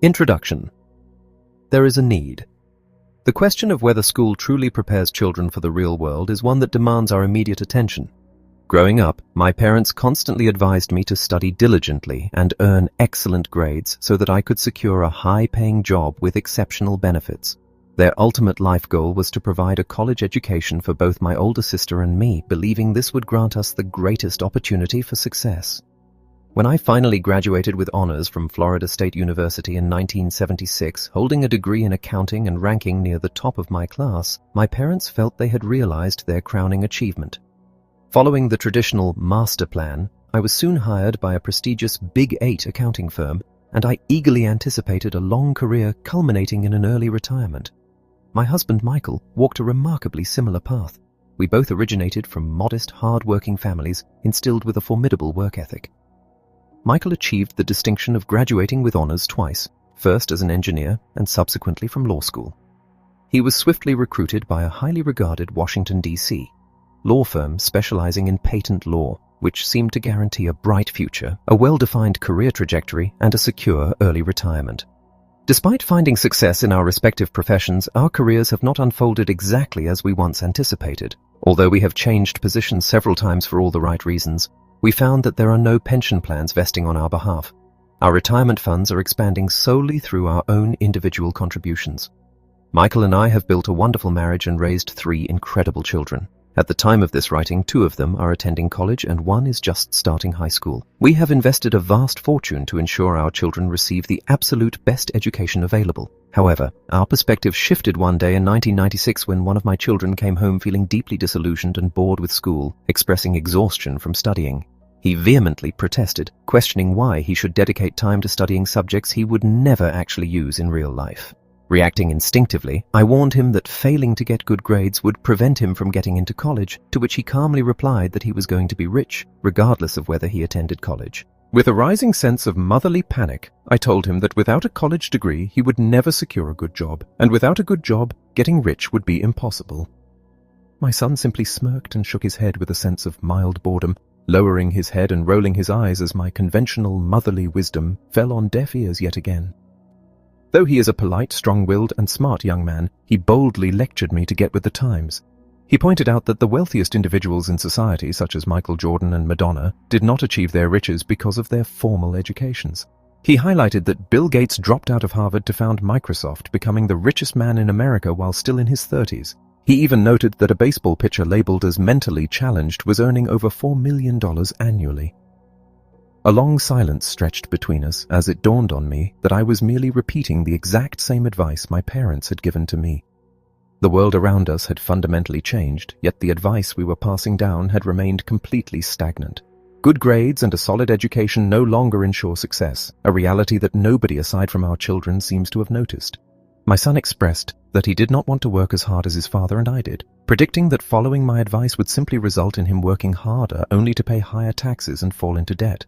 Introduction. There is a need. The question of whether school truly prepares children for the real world is one that demands our immediate attention. Growing up, my parents constantly advised me to study diligently and earn excellent grades so that I could secure a high-paying job with exceptional benefits. Their ultimate life goal was to provide a college education for both my older sister and me, believing this would grant us the greatest opportunity for success. When I finally graduated with honors from Florida State University in 1976, holding a degree in accounting and ranking near the top of my class, my parents felt they had realized their crowning achievement. Following the traditional master plan, I was soon hired by a prestigious Big 8 accounting firm, and I eagerly anticipated a long career culminating in an early retirement. My husband Michael walked a remarkably similar path. We both originated from modest, hard-working families instilled with a formidable work ethic. Michael achieved the distinction of graduating with honors twice, first as an engineer and subsequently from law school. He was swiftly recruited by a highly regarded Washington, D.C. law firm specializing in patent law, which seemed to guarantee a bright future, a well-defined career trajectory, and a secure early retirement. Despite finding success in our respective professions, our careers have not unfolded exactly as we once anticipated. Although we have changed positions several times for all the right reasons, we found that there are no pension plans vesting on our behalf. Our retirement funds are expanding solely through our own individual contributions. Michael and I have built a wonderful marriage and raised 3 incredible children. At the time of this writing, 2 of them are attending college and 1 is just starting high school. We have invested a vast fortune to ensure our children receive the absolute best education available. However, our perspective shifted one day in 1996 when one of my children came home feeling deeply disillusioned and bored with school, expressing exhaustion from studying. He vehemently protested, questioning why he should dedicate time to studying subjects he would never actually use in real life. Reacting instinctively, I warned him that failing to get good grades would prevent him from getting into college, to which he calmly replied that he was going to be rich, regardless of whether he attended college. With a rising sense of motherly panic, I told him that without a college degree, he would never secure a good job, and without a good job, getting rich would be impossible. My son simply smirked and shook his head with a sense of mild boredom, lowering his head and rolling his eyes as my conventional motherly wisdom fell on deaf ears yet again. Though he is a polite, strong-willed, and smart young man, he boldly lectured me to get with the times. He pointed out that the wealthiest individuals in society, such as Michael Jordan and Madonna, did not achieve their riches because of their formal educations. He highlighted that Bill Gates dropped out of Harvard to found Microsoft, becoming the richest man in America while still in his 30s. He even noted that a baseball pitcher labeled as mentally challenged was earning over $4 million annually. A long silence stretched between us as it dawned on me that I was merely repeating the exact same advice my parents had given to me. The world around us had fundamentally changed, yet the advice we were passing down had remained completely stagnant. Good grades and a solid education no longer ensure success, a reality that nobody aside from our children seems to have noticed. My son expressed that he did not want to work as hard as his father and I did, predicting that following my advice would simply result in him working harder only to pay higher taxes and fall into debt.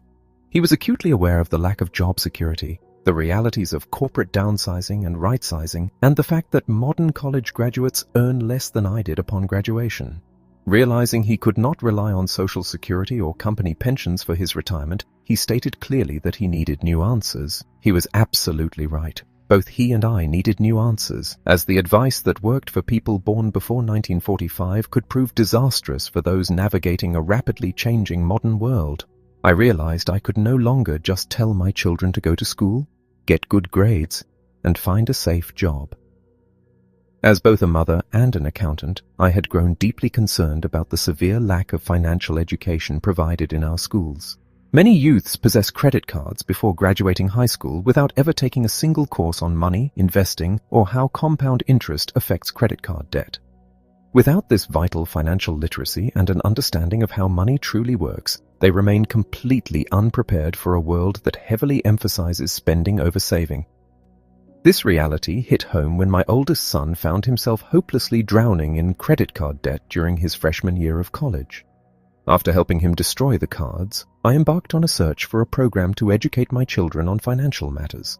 He was acutely aware of the lack of job security, the realities of corporate downsizing and right-sizing, and the fact that modern college graduates earn less than I did upon graduation. Realizing he could not rely on Social Security or company pensions for his retirement, he stated clearly that he needed new answers. He was absolutely right. Both he and I needed new answers, as the advice that worked for people born before 1945 could prove disastrous for those navigating a rapidly changing modern world. I realized I could no longer just tell my children to go to school, get good grades, and find a safe job. As both a mother and an accountant, I had grown deeply concerned about the severe lack of financial education provided in our schools. Many youths possess credit cards before graduating high school without ever taking a single course on money, investing, or how compound interest affects credit card debt. Without this vital financial literacy and an understanding of how money truly works, they remain completely unprepared for a world that heavily emphasizes spending over saving. This reality hit home when my oldest son found himself hopelessly drowning in credit card debt during his freshman year of college. After helping him destroy the cards, I embarked on a search for a program to educate my children on financial matters.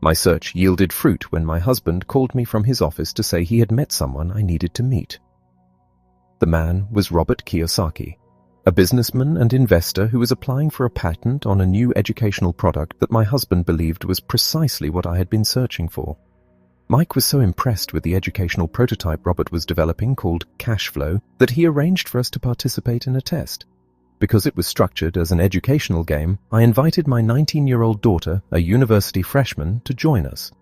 My search yielded fruit when my husband called me from his office to say he had met someone I needed to meet. The man was Robert Kiyosaki, a businessman and investor who was applying for a patent on a new educational product that my husband believed was precisely what I had been searching for. Mike was so impressed with the educational prototype Robert was developing called Cash Flow that he arranged for us to participate in a test. Because it was structured as an educational game, I invited my 19-year-old daughter, a university freshman, to join us.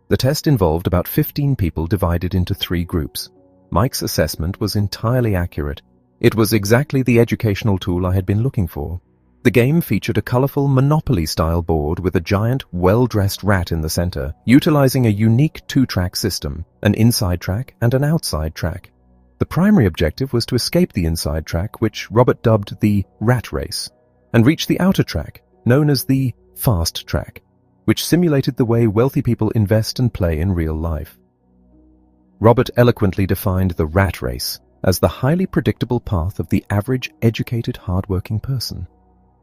The test involved about 15 people divided into 3 groups. Mike's assessment was entirely accurate. It was exactly the educational tool I had been looking for. The game featured a colorful Monopoly-style board with a giant, well-dressed rat in the center, utilizing a unique 2-track system, an inside track and an outside track. The primary objective was to escape the inside track, which Robert dubbed the rat race, and reach the outer track, known as the fast track, which simulated the way wealthy people invest and play in real life. Robert eloquently defined the rat race as the highly predictable path of the average educated, hardworking person.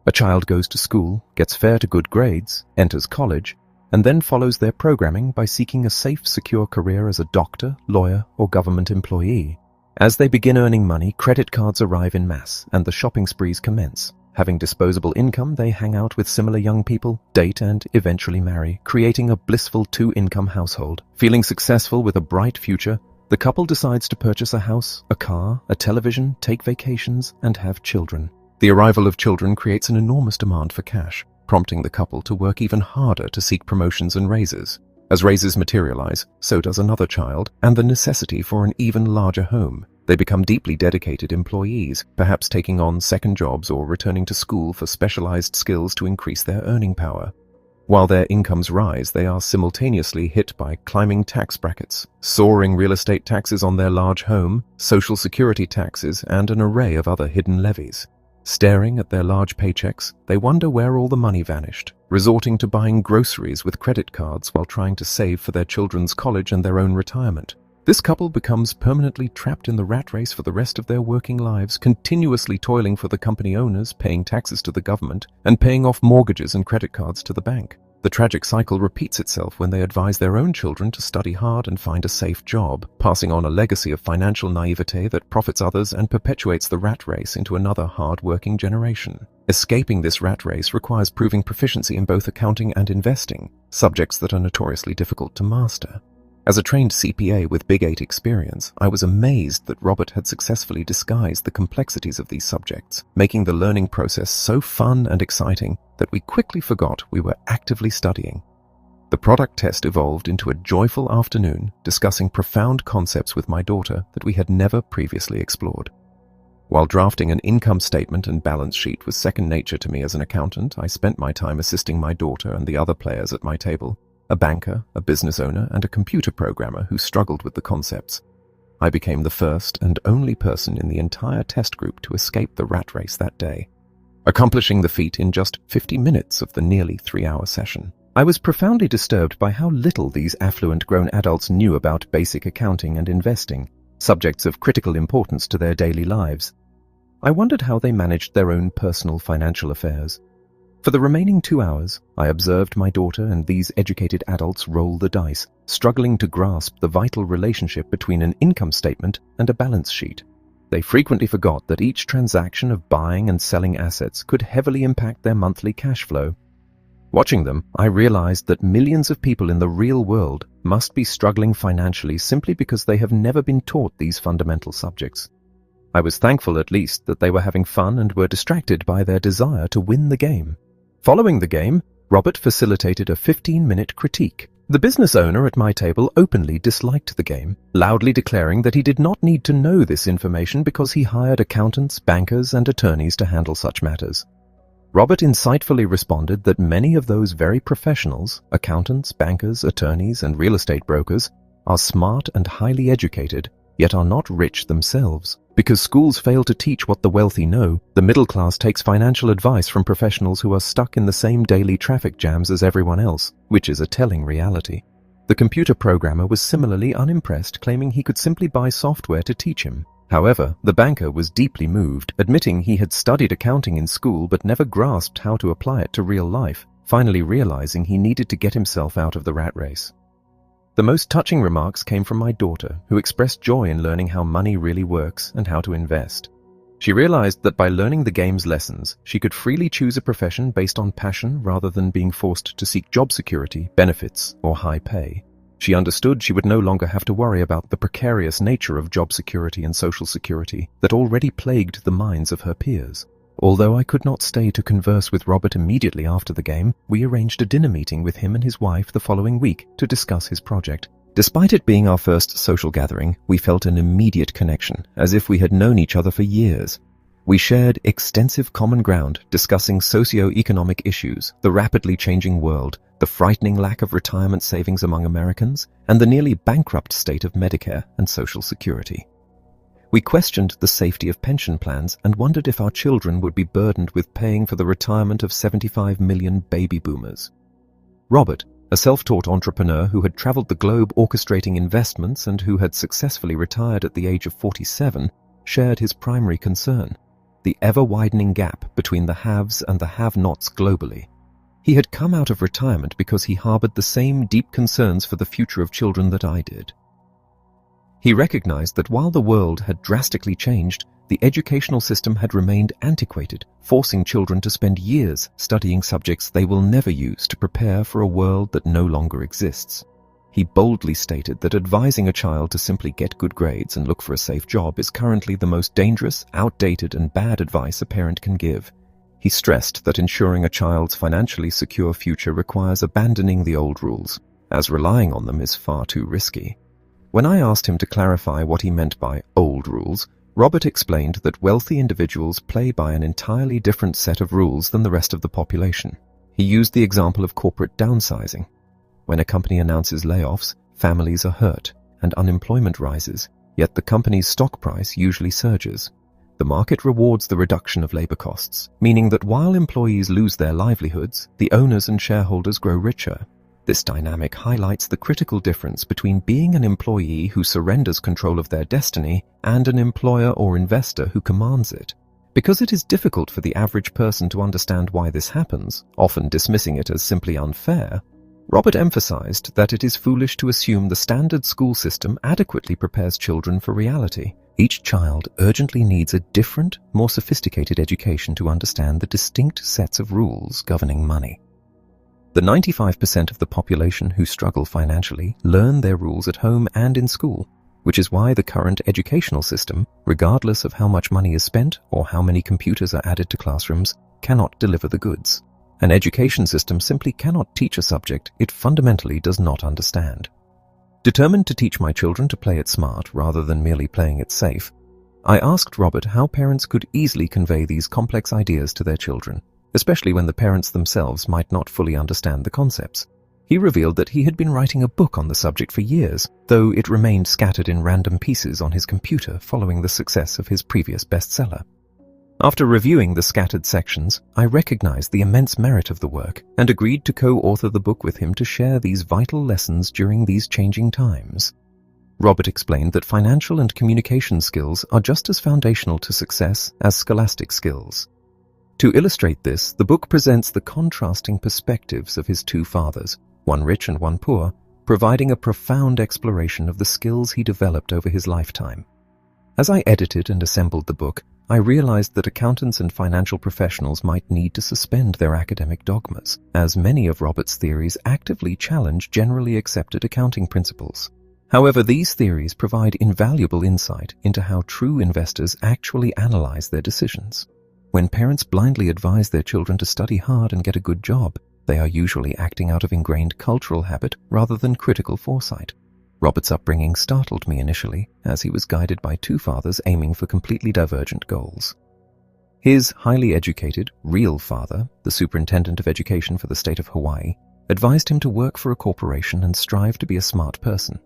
A child goes to school, gets fair to good grades, enters college, and then follows their programming by seeking a safe, secure career as a doctor, lawyer, or government employee. As they begin earning money, credit cards arrive in mass, and the shopping sprees commence. Having disposable income, they hang out with similar young people, date, and eventually marry, creating a blissful 2-income household. Feeling successful with a bright future, the couple decides to purchase a house, a car, a television, take vacations, and have children. The arrival of children creates an enormous demand for cash, prompting the couple to work even harder to seek promotions and raises. As raises materialize, so does another child and the necessity for an even larger home. They become deeply dedicated employees, perhaps taking on second jobs or returning to school for specialized skills to increase their earning power. While their incomes rise, they are simultaneously hit by climbing tax brackets, soaring real estate taxes on their large home, social security taxes, and an array of other hidden levies. Staring at their large paychecks, they wonder where all the money vanished, resorting to buying groceries with credit cards while trying to save for their children's college and their own retirement. This couple becomes permanently trapped in the rat race for the rest of their working lives, continuously toiling for the company owners, paying taxes to the government, and paying off mortgages and credit cards to the bank. The tragic cycle repeats itself when they advise their own children to study hard and find a safe job, passing on a legacy of financial naivete that profits others and perpetuates the rat race into another hard-working generation. Escaping this rat race requires proving proficiency in both accounting and investing, subjects that are notoriously difficult to master. As a trained CPA with Big 8 experience, I was amazed that Robert had successfully disguised the complexities of these subjects, making the learning process so fun and exciting that we quickly forgot we were actively studying. The product test evolved into a joyful afternoon discussing profound concepts with my daughter that we had never previously explored. While drafting an income statement and balance sheet was second nature to me as an accountant, I spent my time assisting my daughter and the other players at my table, a banker, a business owner, and a computer programmer who struggled with the concepts. I became the first and only person in the entire test group to escape the rat race that day, accomplishing the feat in just 50 minutes of the nearly 3-hour session. I was profoundly disturbed by how little these affluent grown adults knew about basic accounting and investing, subjects of critical importance to their daily lives. I wondered how they managed their own personal financial affairs. For the remaining 2 hours, I observed my daughter and these educated adults roll the dice, struggling to grasp the vital relationship between an income statement and a balance sheet. They frequently forgot that each transaction of buying and selling assets could heavily impact their monthly cash flow. Watching them, I realized that millions of people in the real world must be struggling financially simply because they have never been taught these fundamental subjects. I was thankful at least that they were having fun and were distracted by their desire to win the game. Following the game, Robert facilitated a 15-minute critique. The business owner at my table openly disliked the game, loudly declaring that he did not need to know this information because he hired accountants, bankers, and attorneys to handle such matters. Robert insightfully responded that many of those very professionals, accountants, bankers, attorneys, and real estate brokers, are smart and highly educated, yet are not rich themselves. Because schools fail to teach what the wealthy know, the middle class takes financial advice from professionals who are stuck in the same daily traffic jams as everyone else, which is a telling reality. The computer programmer was similarly unimpressed, claiming he could simply buy software to teach him. However, the banker was deeply moved, admitting he had studied accounting in school but never grasped how to apply it to real life, finally realizing he needed to get himself out of the rat race. The most touching remarks came from my daughter, who expressed joy in learning how money really works and how to invest. She realized that by learning the game's lessons, she could freely choose a profession based on passion rather than being forced to seek job security, benefits, or high pay. She understood she would no longer have to worry about the precarious nature of job security and social security that already plagued the minds of her peers. Although I could not stay to converse with Robert immediately after the game, we arranged a dinner meeting with him and his wife the following week to discuss his project. Despite it being our first social gathering, we felt an immediate connection, as if we had known each other for years. We shared extensive common ground, discussing socio-economic issues, the rapidly changing world, the frightening lack of retirement savings among Americans, and the nearly bankrupt state of Medicare and Social Security. We questioned the safety of pension plans and wondered if our children would be burdened with paying for the retirement of 75 million baby boomers. Robert, a self-taught entrepreneur who had traveled the globe orchestrating investments and who had successfully retired at the age of 47, shared his primary concern: the ever-widening gap between the haves and the have-nots globally. He had come out of retirement because he harbored the same deep concerns for the future of children that I did. He recognized that while the world had drastically changed, the educational system had remained antiquated, forcing children to spend years studying subjects they will never use to prepare for a world that no longer exists. He boldly stated that advising a child to simply get good grades and look for a safe job is currently the most dangerous, outdated, and bad advice a parent can give. He stressed that ensuring a child's financially secure future requires abandoning the old rules, as relying on them is far too risky. When I asked him to clarify what he meant by old rules, Robert explained that wealthy individuals play by an entirely different set of rules than the rest of the population. He used the example of corporate downsizing. When a company announces layoffs, families are hurt and unemployment rises, yet the company's stock price usually surges. The market rewards the reduction of labor costs, meaning that while employees lose their livelihoods, the owners and shareholders grow richer. This dynamic highlights the critical difference between being an employee who surrenders control of their destiny and an employer or investor who commands it. Because it is difficult for the average person to understand why this happens, often dismissing it as simply unfair, Robert emphasized that it is foolish to assume the standard school system adequately prepares children for reality. Each child urgently needs a different, more sophisticated education to understand the distinct sets of rules governing money. The 95% of the population who struggle financially learn their rules at home and in school, which is why the current educational system, regardless of how much money is spent or how many computers are added to classrooms, cannot deliver the goods. An education system simply cannot teach a subject it fundamentally does not understand. Determined to teach my children to play it smart rather than merely playing it safe, I asked Robert how parents could easily convey these complex ideas to their children, especially when the parents themselves might not fully understand the concepts. He revealed that he had been writing a book on the subject for years, though it remained scattered in random pieces on his computer following the success of his previous bestseller. After reviewing the scattered sections, I recognized the immense merit of the work and agreed to co-author the book with him to share these vital lessons during these changing times. Robert explained that financial and communication skills are just as foundational to success as scholastic skills. To illustrate this, the book presents the contrasting perspectives of his two fathers, one rich and one poor, providing a profound exploration of the skills he developed over his lifetime. As I edited and assembled the book, I realized that accountants and financial professionals might need to suspend their academic dogmas, as many of Robert's theories actively challenge generally accepted accounting principles. However, these theories provide invaluable insight into how true investors actually analyze their decisions. When parents blindly advise their children to study hard and get a good job, they are usually acting out of ingrained cultural habit rather than critical foresight. Robert's upbringing startled me initially, as he was guided by two fathers aiming for completely divergent goals. His highly educated, real father, the superintendent of education for the state of Hawaii, advised him to work for a corporation and strive to be a smart person.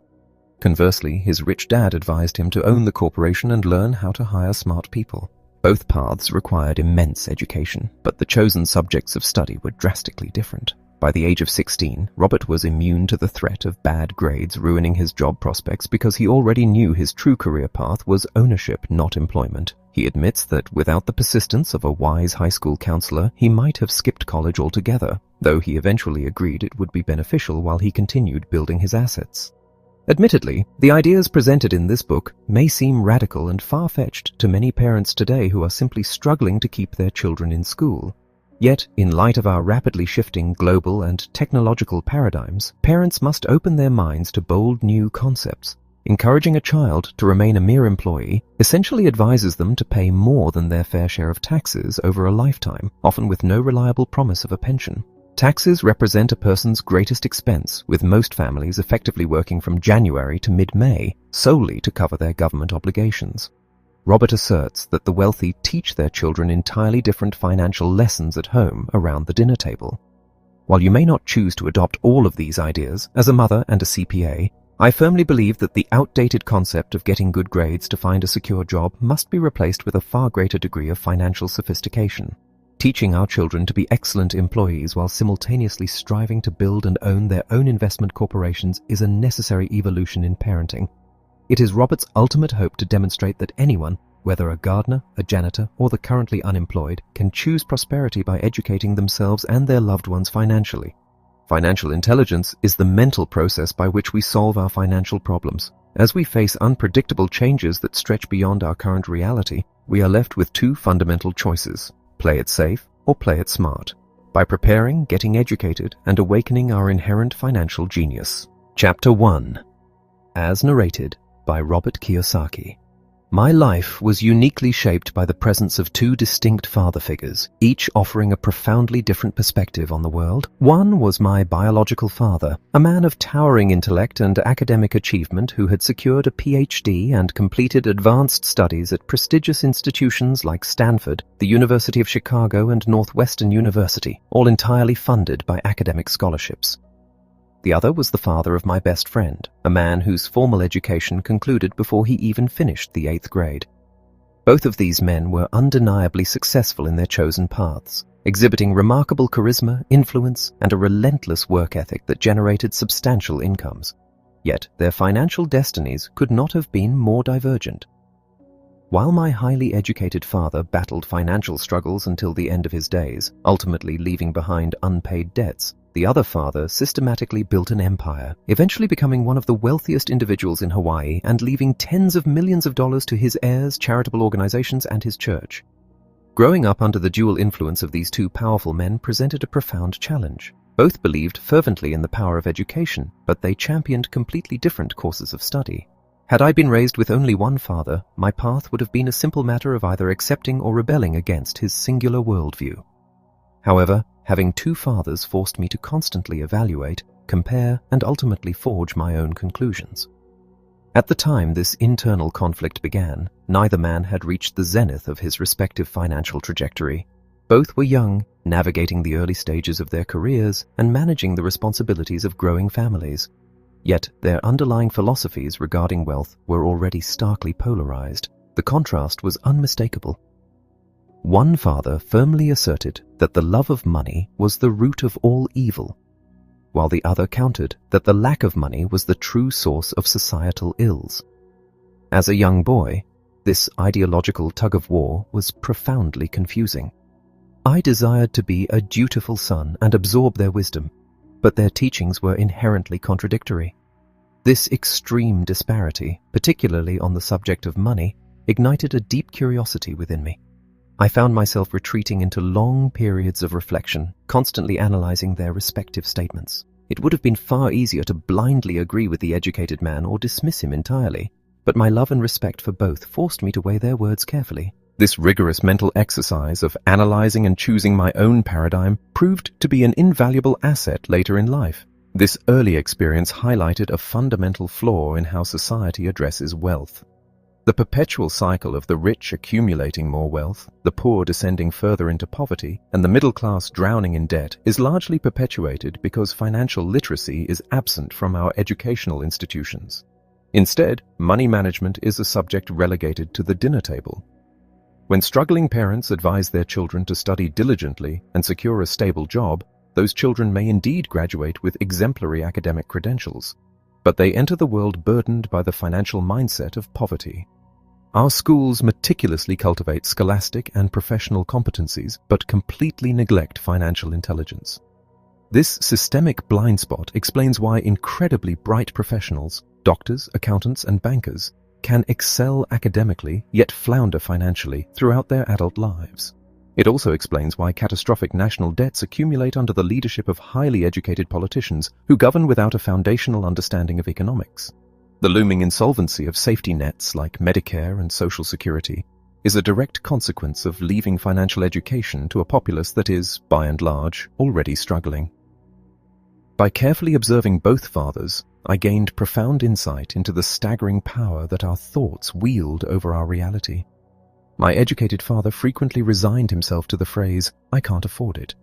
Conversely, his rich dad advised him to own the corporation and learn how to hire smart people. Both paths required immense education, but the chosen subjects of study were drastically different. By the age of 16, Robert was immune to the threat of bad grades ruining his job prospects because he already knew his true career path was ownership, not employment. He admits that without the persistence of a wise high school counselor, he might have skipped college altogether, though he eventually agreed it would be beneficial while he continued building his assets. Admittedly, the ideas presented in this book may seem radical and far-fetched to many parents today who are simply struggling to keep their children in school. Yet, in light of our rapidly shifting global and technological paradigms, parents must open their minds to bold new concepts. Encouraging a child to remain a mere employee essentially advises them to pay more than their fair share of taxes over a lifetime, often with no reliable promise of a pension. Taxes represent a person's greatest expense, with most families effectively working from January to mid-May solely to cover their government obligations. Robert asserts that the wealthy teach their children entirely different financial lessons at home around the dinner table. While you may not choose to adopt all of these ideas, as a mother and a CPA, I firmly believe that the outdated concept of getting good grades to find a secure job must be replaced with a far greater degree of financial sophistication. Teaching our children to be excellent employees while simultaneously striving to build and own their own investment corporations is a necessary evolution in parenting. It is Robert's ultimate hope to demonstrate that anyone, whether a gardener, a janitor, or the currently unemployed, can choose prosperity by educating themselves and their loved ones financially. Financial intelligence is the mental process by which we solve our financial problems. As we face unpredictable changes that stretch beyond our current reality, we are left with two fundamental choices: play it safe or play it smart, by preparing, getting educated, and awakening our inherent financial genius. Chapter 1. As narrated by Robert Kiyosaki. My life was uniquely shaped by the presence of two distinct father figures, each offering a profoundly different perspective on the world. One was my biological father, a man of towering intellect and academic achievement who had secured a PhD and completed advanced studies at prestigious institutions like Stanford, the University of Chicago, and Northwestern University, all entirely funded by academic scholarships. The other was the father of my best friend, a man whose formal education concluded before he even finished the 8th grade. Both of these men were undeniably successful in their chosen paths, exhibiting remarkable charisma, influence, and a relentless work ethic that generated substantial incomes. Yet their financial destinies could not have been more divergent. While my highly educated father battled financial struggles until the end of his days, ultimately leaving behind unpaid debts, the other father systematically built an empire, eventually becoming one of the wealthiest individuals in Hawaii and leaving tens of millions of dollars to his heirs, charitable organizations, and his church. Growing up under the dual influence of these two powerful men presented a profound challenge. Both believed fervently in the power of education, but they championed completely different courses of study. Had I been raised with only one father, my path would have been a simple matter of either accepting or rebelling against his singular worldview. However, having two fathers forced me to constantly evaluate, compare, and ultimately forge my own conclusions. At the time this internal conflict began, neither man had reached the zenith of his respective financial trajectory. Both were young, navigating the early stages of their careers and managing the responsibilities of growing families. Yet their underlying philosophies regarding wealth were already starkly polarized. The contrast was unmistakable. One father firmly asserted that the love of money was the root of all evil, while the other countered that the lack of money was the true source of societal ills. As a young boy, this ideological tug-of-war was profoundly confusing. I desired to be a dutiful son and absorb their wisdom, but their teachings were inherently contradictory. This extreme disparity, particularly on the subject of money, ignited a deep curiosity within me. I found myself retreating into long periods of reflection, constantly analyzing their respective statements. It would have been far easier to blindly agree with the educated man or dismiss him entirely, but my love and respect for both forced me to weigh their words carefully. This rigorous mental exercise of analyzing and choosing my own paradigm proved to be an invaluable asset later in life. This early experience highlighted a fundamental flaw in how society addresses wealth. The perpetual cycle of the rich accumulating more wealth, the poor descending further into poverty, and the middle class drowning in debt is largely perpetuated because financial literacy is absent from our educational institutions. Instead, money management is a subject relegated to the dinner table. When struggling parents advise their children to study diligently and secure a stable job, those children may indeed graduate with exemplary academic credentials, but they enter the world burdened by the financial mindset of poverty. Our schools meticulously cultivate scholastic and professional competencies, but completely neglect financial intelligence. This systemic blind spot explains why incredibly bright professionals, doctors, accountants, and bankers, can excel academically yet flounder financially throughout their adult lives. It also explains why catastrophic national debts accumulate under the leadership of highly educated politicians who govern without a foundational understanding of economics. The looming insolvency of safety nets like Medicare and Social Security is a direct consequence of leaving financial education to a populace that is, by and large, already struggling. By carefully observing both fathers, I gained profound insight into the staggering power that our thoughts wield over our reality. My educated father frequently resigned himself to the phrase, "I can't afford it."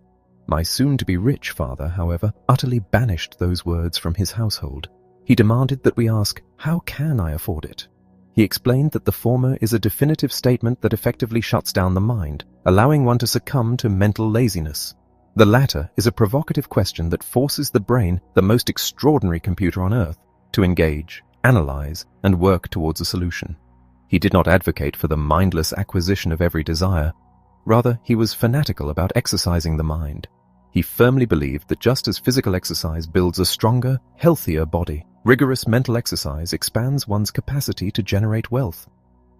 My soon-to-be rich father, however, utterly banished those words from his household. He demanded that we ask, "How can I afford it?" He explained that the former is a definitive statement that effectively shuts down the mind, allowing one to succumb to mental laziness. The latter is a provocative question that forces the brain, the most extraordinary computer on earth, to engage, analyze, and work towards a solution. He did not advocate for the mindless acquisition of every desire. Rather, he was fanatical about exercising the mind. He firmly believed that just as physical exercise builds a stronger, healthier body, rigorous mental exercise expands one's capacity to generate wealth.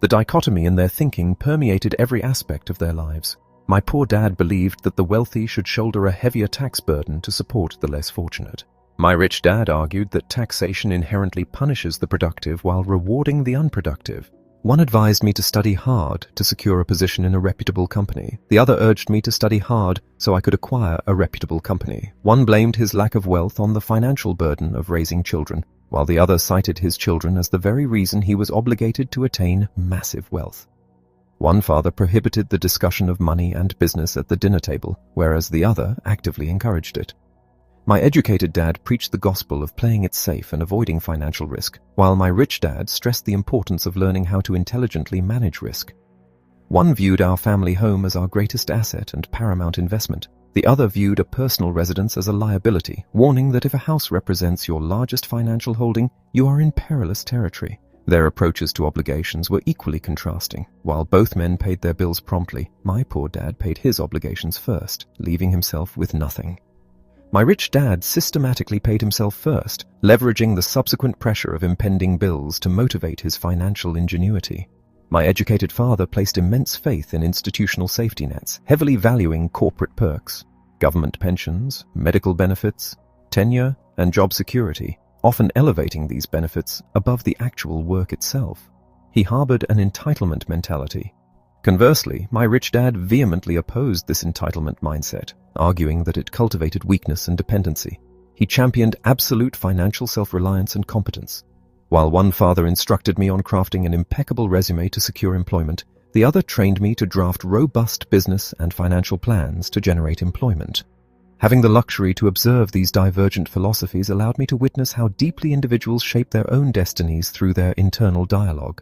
The dichotomy in their thinking permeated every aspect of their lives. My poor dad believed that the wealthy should shoulder a heavier tax burden to support the less fortunate. My rich dad argued that taxation inherently punishes the productive while rewarding the unproductive. One advised me to study hard to secure a position in a reputable company. The other urged me to study hard so I could acquire a reputable company. One blamed his lack of wealth on the financial burden of raising children, while the other cited his children as the very reason he was obligated to attain massive wealth. One father prohibited the discussion of money and business at the dinner table, whereas the other actively encouraged it. My educated dad preached the gospel of playing it safe and avoiding financial risk, while my rich dad stressed the importance of learning how to intelligently manage risk. One viewed our family home as our greatest asset and paramount investment. The other viewed a personal residence as a liability, warning that if a house represents your largest financial holding, you are in perilous territory. Their approaches to obligations were equally contrasting. While both men paid their bills promptly, my poor dad paid his obligations first, leaving himself with nothing. My rich dad systematically paid himself first, leveraging the subsequent pressure of impending bills to motivate his financial ingenuity. My educated father placed immense faith in institutional safety nets, heavily valuing corporate perks, government pensions, medical benefits, tenure, and job security, often elevating these benefits above the actual work itself. He harbored an entitlement mentality. Conversely, my rich dad vehemently opposed this entitlement mindset, arguing that it cultivated weakness and dependency. He championed absolute financial self-reliance and competence. While one father instructed me on crafting an impeccable resume to secure employment, the other trained me to draft robust business and financial plans to generate employment. Having the luxury to observe these divergent philosophies allowed me to witness how deeply individuals shape their own destinies through their internal dialogue.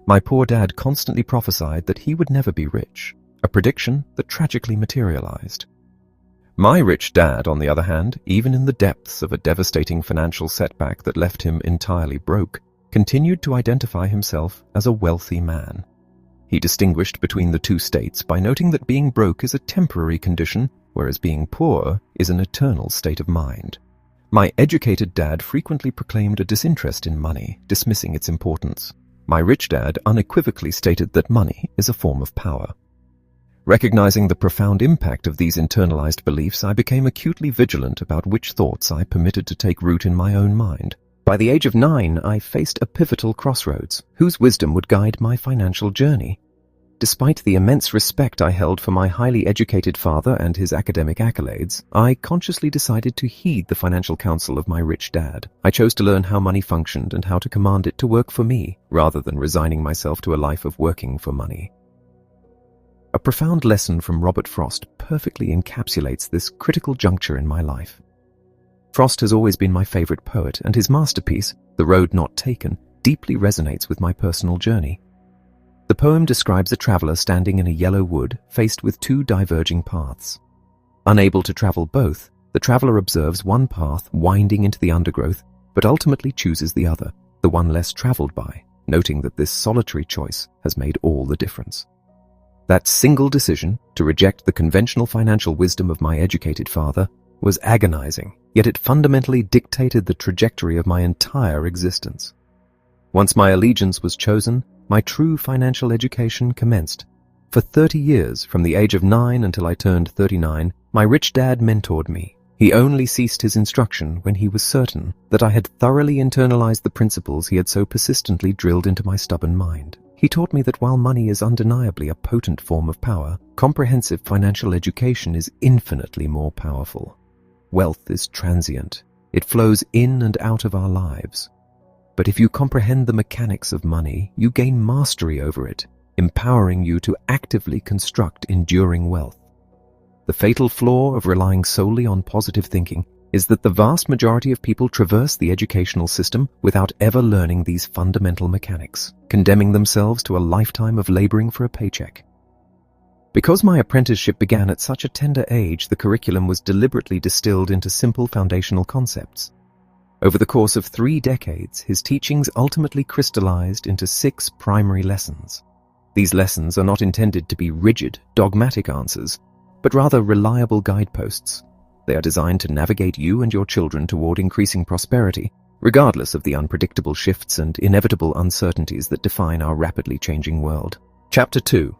My poor dad constantly prophesied that he would never be rich, a prediction that tragically materialized. My rich dad, on the other hand, even in the depths of a devastating financial setback that left him entirely broke, continued to identify himself as a wealthy man. He distinguished between the two states by noting that being broke is a temporary condition, whereas being poor is an eternal state of mind. My educated dad frequently proclaimed a disinterest in money, dismissing its importance. My rich dad unequivocally stated that money is a form of power. Recognizing the profound impact of these internalized beliefs, I became acutely vigilant about which thoughts I permitted to take root in my own mind. By the age of 9, I faced a pivotal crossroads. Whose wisdom would guide my financial journey? Despite the immense respect I held for my highly educated father and his academic accolades, I consciously decided to heed the financial counsel of my rich dad. I chose to learn how money functioned and how to command it to work for me, rather than resigning myself to a life of working for money. A profound lesson from Robert Frost perfectly encapsulates this critical juncture in my life. Frost has always been my favorite poet, and his masterpiece, The Road Not Taken, deeply resonates with my personal journey. The poem describes a traveler standing in a yellow wood, faced with two diverging paths. Unable to travel both, the traveler observes one path winding into the undergrowth, but ultimately chooses the other, the one less traveled by, noting that this solitary choice has made all the difference. That single decision, to reject the conventional financial wisdom of my educated father, was agonizing, yet it fundamentally dictated the trajectory of my entire existence. Once my allegiance was chosen, my true financial education commenced. For 30 years, from the age of 9 until I turned 39, my rich dad mentored me. He only ceased his instruction when he was certain that I had thoroughly internalized the principles he had so persistently drilled into my stubborn mind. He taught me that while money is undeniably a potent form of power, comprehensive financial education is infinitely more powerful. Wealth is transient. It flows in and out of our lives. But if you comprehend the mechanics of money, you gain mastery over it, empowering you to actively construct enduring wealth. The fatal flaw of relying solely on positive thinking is that the vast majority of people traverse the educational system without ever learning these fundamental mechanics, condemning themselves to a lifetime of laboring for a paycheck. Because my apprenticeship began at such a tender age, the curriculum was deliberately distilled into simple foundational concepts. Over the course of 3 decades, his teachings ultimately crystallized into 6 primary lessons. These lessons are not intended to be rigid, dogmatic answers, but rather reliable guideposts. They are designed to navigate you and your children toward increasing prosperity, regardless of the unpredictable shifts and inevitable uncertainties that define our rapidly changing world. Chapter 2.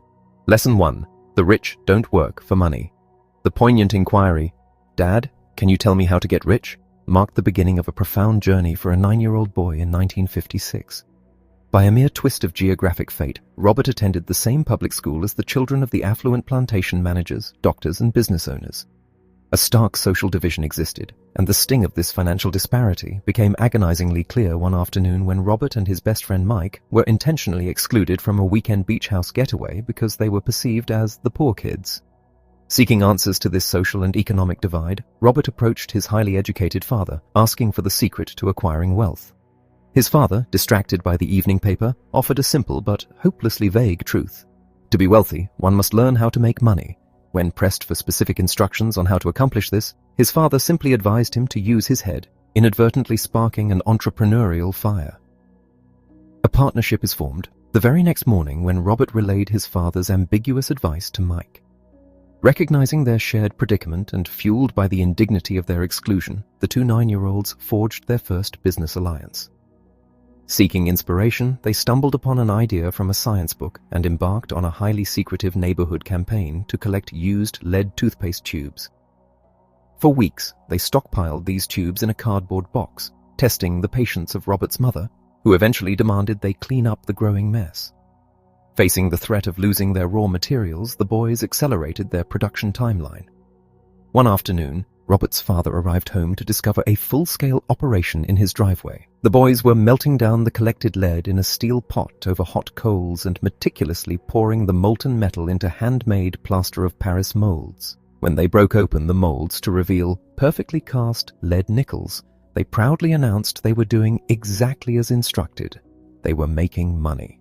Lesson 1. The rich don't work for money. The poignant inquiry, "Dad, can you tell me how to get rich?" marked the beginning of a profound journey for a 9-year-old boy in 1956. By a mere twist of geographic fate, Robert attended the same public school as the children of the affluent plantation managers, doctors, and business owners. A stark social division existed, and the sting of this financial disparity became agonizingly clear one afternoon when Robert and his best friend Mike were intentionally excluded from a weekend beach house getaway because they were perceived as the poor kids. Seeking answers to this social and economic divide, Robert approached his highly educated father, asking for the secret to acquiring wealth. His father, distracted by the evening paper, offered a simple but hopelessly vague truth. To be wealthy, one must learn how to make money. When pressed for specific instructions on how to accomplish this, his father simply advised him to use his head, inadvertently sparking an entrepreneurial fire. A partnership is formed the very next morning when Robert relayed his father's ambiguous advice to Mike. Recognizing their shared predicament and fueled by the indignity of their exclusion, the 2 9-year-olds forged their first business alliance. Seeking inspiration, they stumbled upon an idea from a science book and embarked on a highly secretive neighborhood campaign to collect used lead toothpaste tubes. For weeks, they stockpiled these tubes in a cardboard box, testing the patience of Robert's mother, who eventually demanded they clean up the growing mess. Facing the threat of losing their raw materials, the boys accelerated their production timeline. One afternoon, Robert's father arrived home to discover a full-scale operation in his driveway. The boys were melting down the collected lead in a steel pot over hot coals and meticulously pouring the molten metal into handmade plaster of Paris molds. When they broke open the molds to reveal perfectly cast lead nickels, they proudly announced they were doing exactly as instructed. They were making money.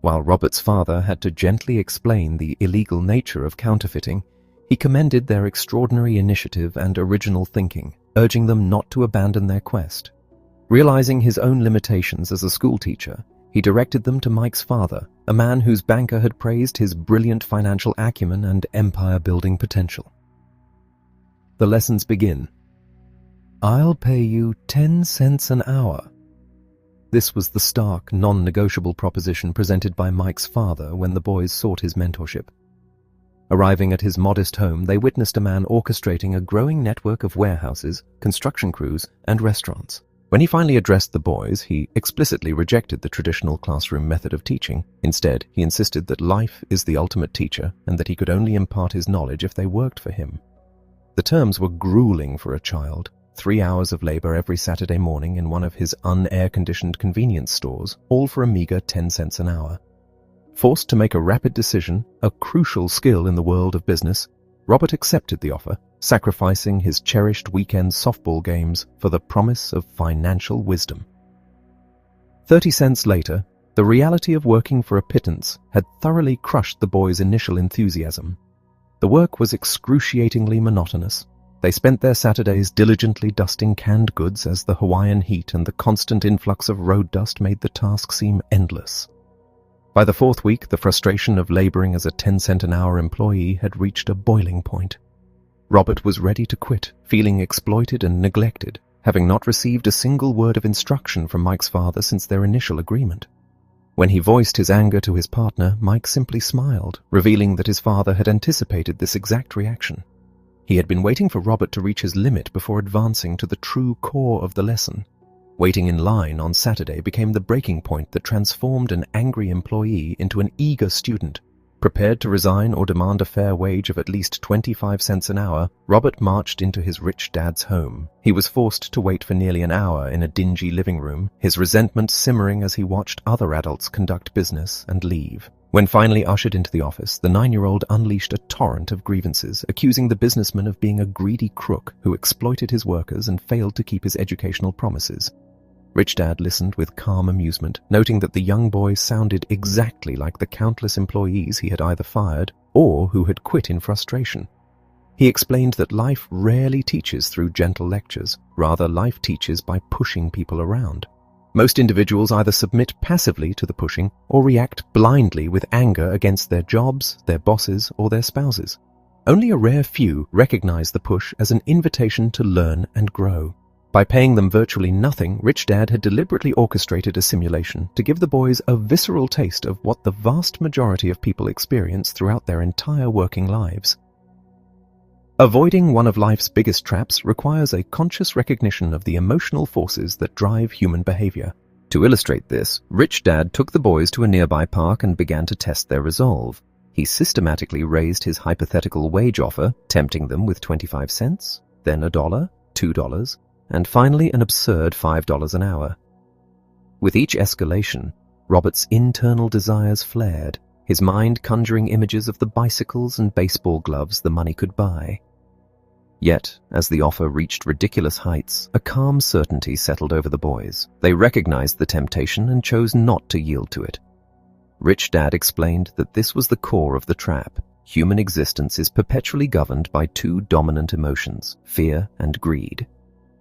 While Robert's father had to gently explain the illegal nature of counterfeiting, he commended their extraordinary initiative and original thinking, urging them not to abandon their quest. Realizing his own limitations as a schoolteacher, he directed them to Mike's father, a man whose banker had praised his brilliant financial acumen and empire-building potential. The lessons begin. "I'll pay you 10 cents an hour." This was the stark, non-negotiable proposition presented by Mike's father when the boys sought his mentorship. Arriving at his modest home, they witnessed a man orchestrating a growing network of warehouses, construction crews, and restaurants. When he finally addressed the boys, he explicitly rejected the traditional classroom method of teaching. Instead, he insisted that life is the ultimate teacher and that he could only impart his knowledge if they worked for him. The terms were grueling for a child. 3 hours of labor every Saturday morning in one of his un-air-conditioned convenience stores, all for a meager 10 cents an hour. Forced to make a rapid decision, a crucial skill in the world of business, Robert accepted the offer, sacrificing his cherished weekend softball games for the promise of financial wisdom. 30 cents later, the reality of working for a pittance had thoroughly crushed the boys' initial enthusiasm. The work was excruciatingly monotonous. They spent their Saturdays diligently dusting canned goods as the Hawaiian heat and the constant influx of road dust made the task seem endless. By the 4th week, the frustration of laboring as a 10-cent-an-hour employee had reached a boiling point. Robert was ready to quit, feeling exploited and neglected, having not received a single word of instruction from Mike's father since their initial agreement. When he voiced his anger to his partner, Mike simply smiled, revealing that his father had anticipated this exact reaction. He had been waiting for Robert to reach his limit before advancing to the true core of the lesson. Waiting in line on Saturday became the breaking point that transformed an angry employee into an eager student. Prepared to resign or demand a fair wage of at least 25 cents an hour, Robert marched into his rich dad's home. He was forced to wait for nearly an hour in a dingy living room, his resentment simmering as he watched other adults conduct business and leave. When finally ushered into the office, the 9-year-old unleashed a torrent of grievances, accusing the businessman of being a greedy crook who exploited his workers and failed to keep his educational promises. Rich Dad listened with calm amusement, noting that the young boy sounded exactly like the countless employees he had either fired or who had quit in frustration. He explained that life rarely teaches through gentle lectures, rather life teaches by pushing people around. Most individuals either submit passively to the pushing or react blindly with anger against their jobs, their bosses, or their spouses. Only a rare few recognize the push as an invitation to learn and grow. By paying them virtually nothing, Rich Dad had deliberately orchestrated a simulation to give the boys a visceral taste of what the vast majority of people experience throughout their entire working lives. Avoiding one of life's biggest traps requires a conscious recognition of the emotional forces that drive human behavior. To illustrate this, Rich Dad took the boys to a nearby park and began to test their resolve. He systematically raised his hypothetical wage offer, tempting them with 25 cents, then $1, $2, and finally an absurd $5 an hour. With each escalation, Robert's internal desires flared, his mind conjuring images of the bicycles and baseball gloves the money could buy. Yet, as the offer reached ridiculous heights, a calm certainty settled over the boys. They recognized the temptation and chose not to yield to it. Rich Dad explained that this was the core of the trap. Human existence is perpetually governed by two dominant emotions, fear and greed.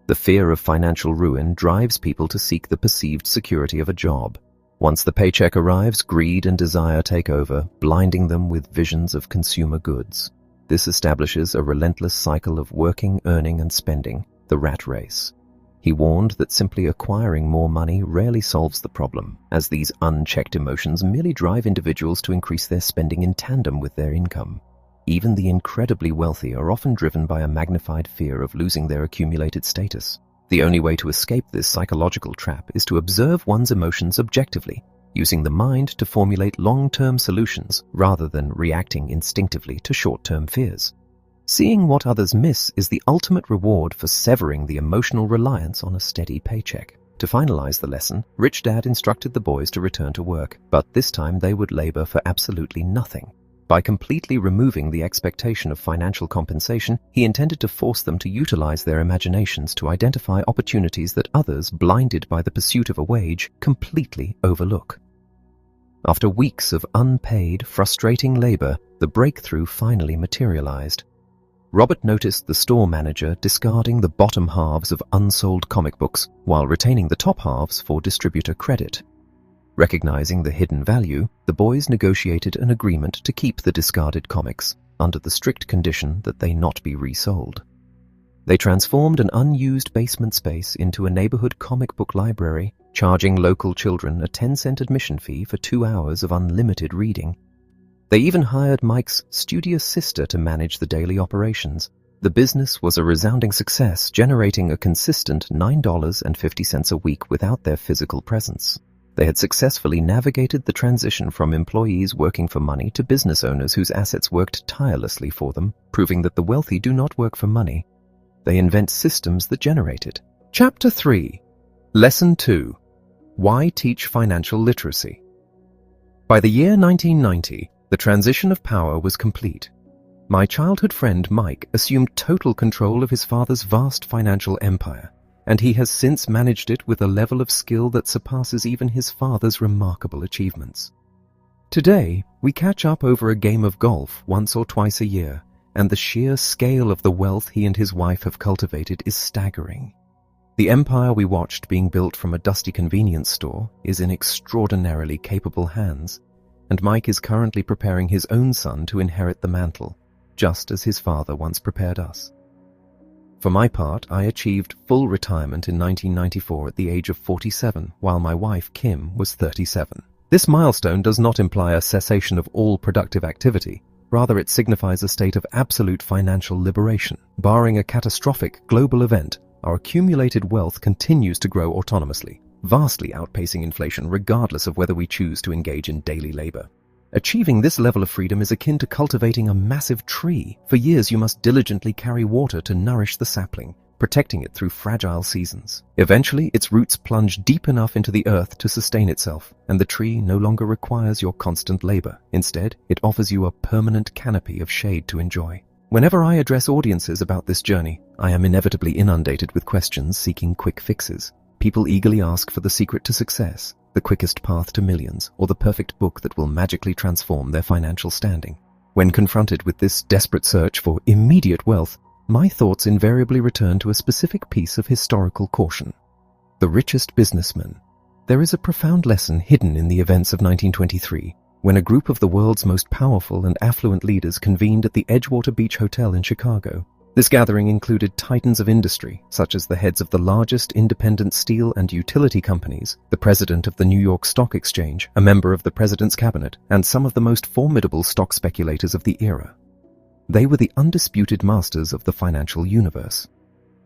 The fear of financial ruin drives people to seek the perceived security of a job. Once the paycheck arrives, greed and desire take over, blinding them with visions of consumer goods. This establishes a relentless cycle of working, earning, and spending, the rat race. He warned that simply acquiring more money rarely solves the problem, as these unchecked emotions merely drive individuals to increase their spending in tandem with their income. Even the incredibly wealthy are often driven by a magnified fear of losing their accumulated status. The only way to escape this psychological trap is to observe one's emotions objectively, using the mind to formulate long-term solutions rather than reacting instinctively to short-term fears. Seeing what others miss is the ultimate reward for severing the emotional reliance on a steady paycheck. To finalize the lesson, Rich Dad instructed the boys to return to work, but this time they would labor for absolutely nothing. By completely removing the expectation of financial compensation, he intended to force them to utilize their imaginations to identify opportunities that others, blinded by the pursuit of a wage, completely overlook. After weeks of unpaid, frustrating labor, the breakthrough finally materialized. Robert noticed the store manager discarding the bottom halves of unsold comic books while retaining the top halves for distributor credit. Recognizing the hidden value, the boys negotiated an agreement to keep the discarded comics, under the strict condition that they not be resold. They transformed an unused basement space into a neighborhood comic book library, charging local children a 10-cent admission fee for 2 hours of unlimited reading. They even hired Mike's studious sister to manage the daily operations. The business was a resounding success, generating a consistent $9.50 a week without their physical presence. They had successfully navigated the transition from employees working for money to business owners whose assets worked tirelessly for them, proving that the wealthy do not work for money. They invent systems that generate it. Chapter 3. Lesson 2. Why Teach Financial Literacy? By the year 1990, the transition of power was complete. My childhood friend Mike assumed total control of his father's vast financial empire, and he has since managed it with a level of skill that surpasses even his father's remarkable achievements. Today, we catch up over a game of golf once or twice a year, and the sheer scale of the wealth he and his wife have cultivated is staggering. The empire we watched being built from a dusty convenience store is in extraordinarily capable hands, and Mike is currently preparing his own son to inherit the mantle. just as his father once prepared us. For my part, I achieved full retirement in 1994 at the age of 47, while my wife, Kim, was 37. This milestone does not imply a cessation of all productive activity. Rather, it signifies a state of absolute financial liberation. Barring a catastrophic global event, our accumulated wealth continues to grow autonomously, vastly outpacing inflation regardless of whether we choose to engage in daily labor. Achieving this level of freedom is akin to cultivating a massive tree. For years you must diligently carry water to nourish the sapling, protecting it through fragile seasons. Eventually, its roots plunge deep enough into the earth to sustain itself, and the tree no longer requires your constant labor. Instead, it offers you a permanent canopy of shade to enjoy. Whenever I address audiences about this journey, I am inevitably inundated with questions seeking quick fixes. People eagerly ask for the secret to success, the quickest path to millions, or the perfect book that will magically transform their financial standing. When confronted with this desperate search for immediate wealth, my thoughts invariably return to a specific piece of historical caution. The richest businessman. There is a profound lesson hidden in the events of 1923, when a group of the world's most powerful and affluent leaders convened at the Edgewater Beach Hotel in Chicago. This gathering included titans of industry, such as the heads of the largest independent steel and utility companies, the president of the New York Stock Exchange, a member of the president's cabinet, and some of the most formidable stock speculators of the era. They were the undisputed masters of the financial universe.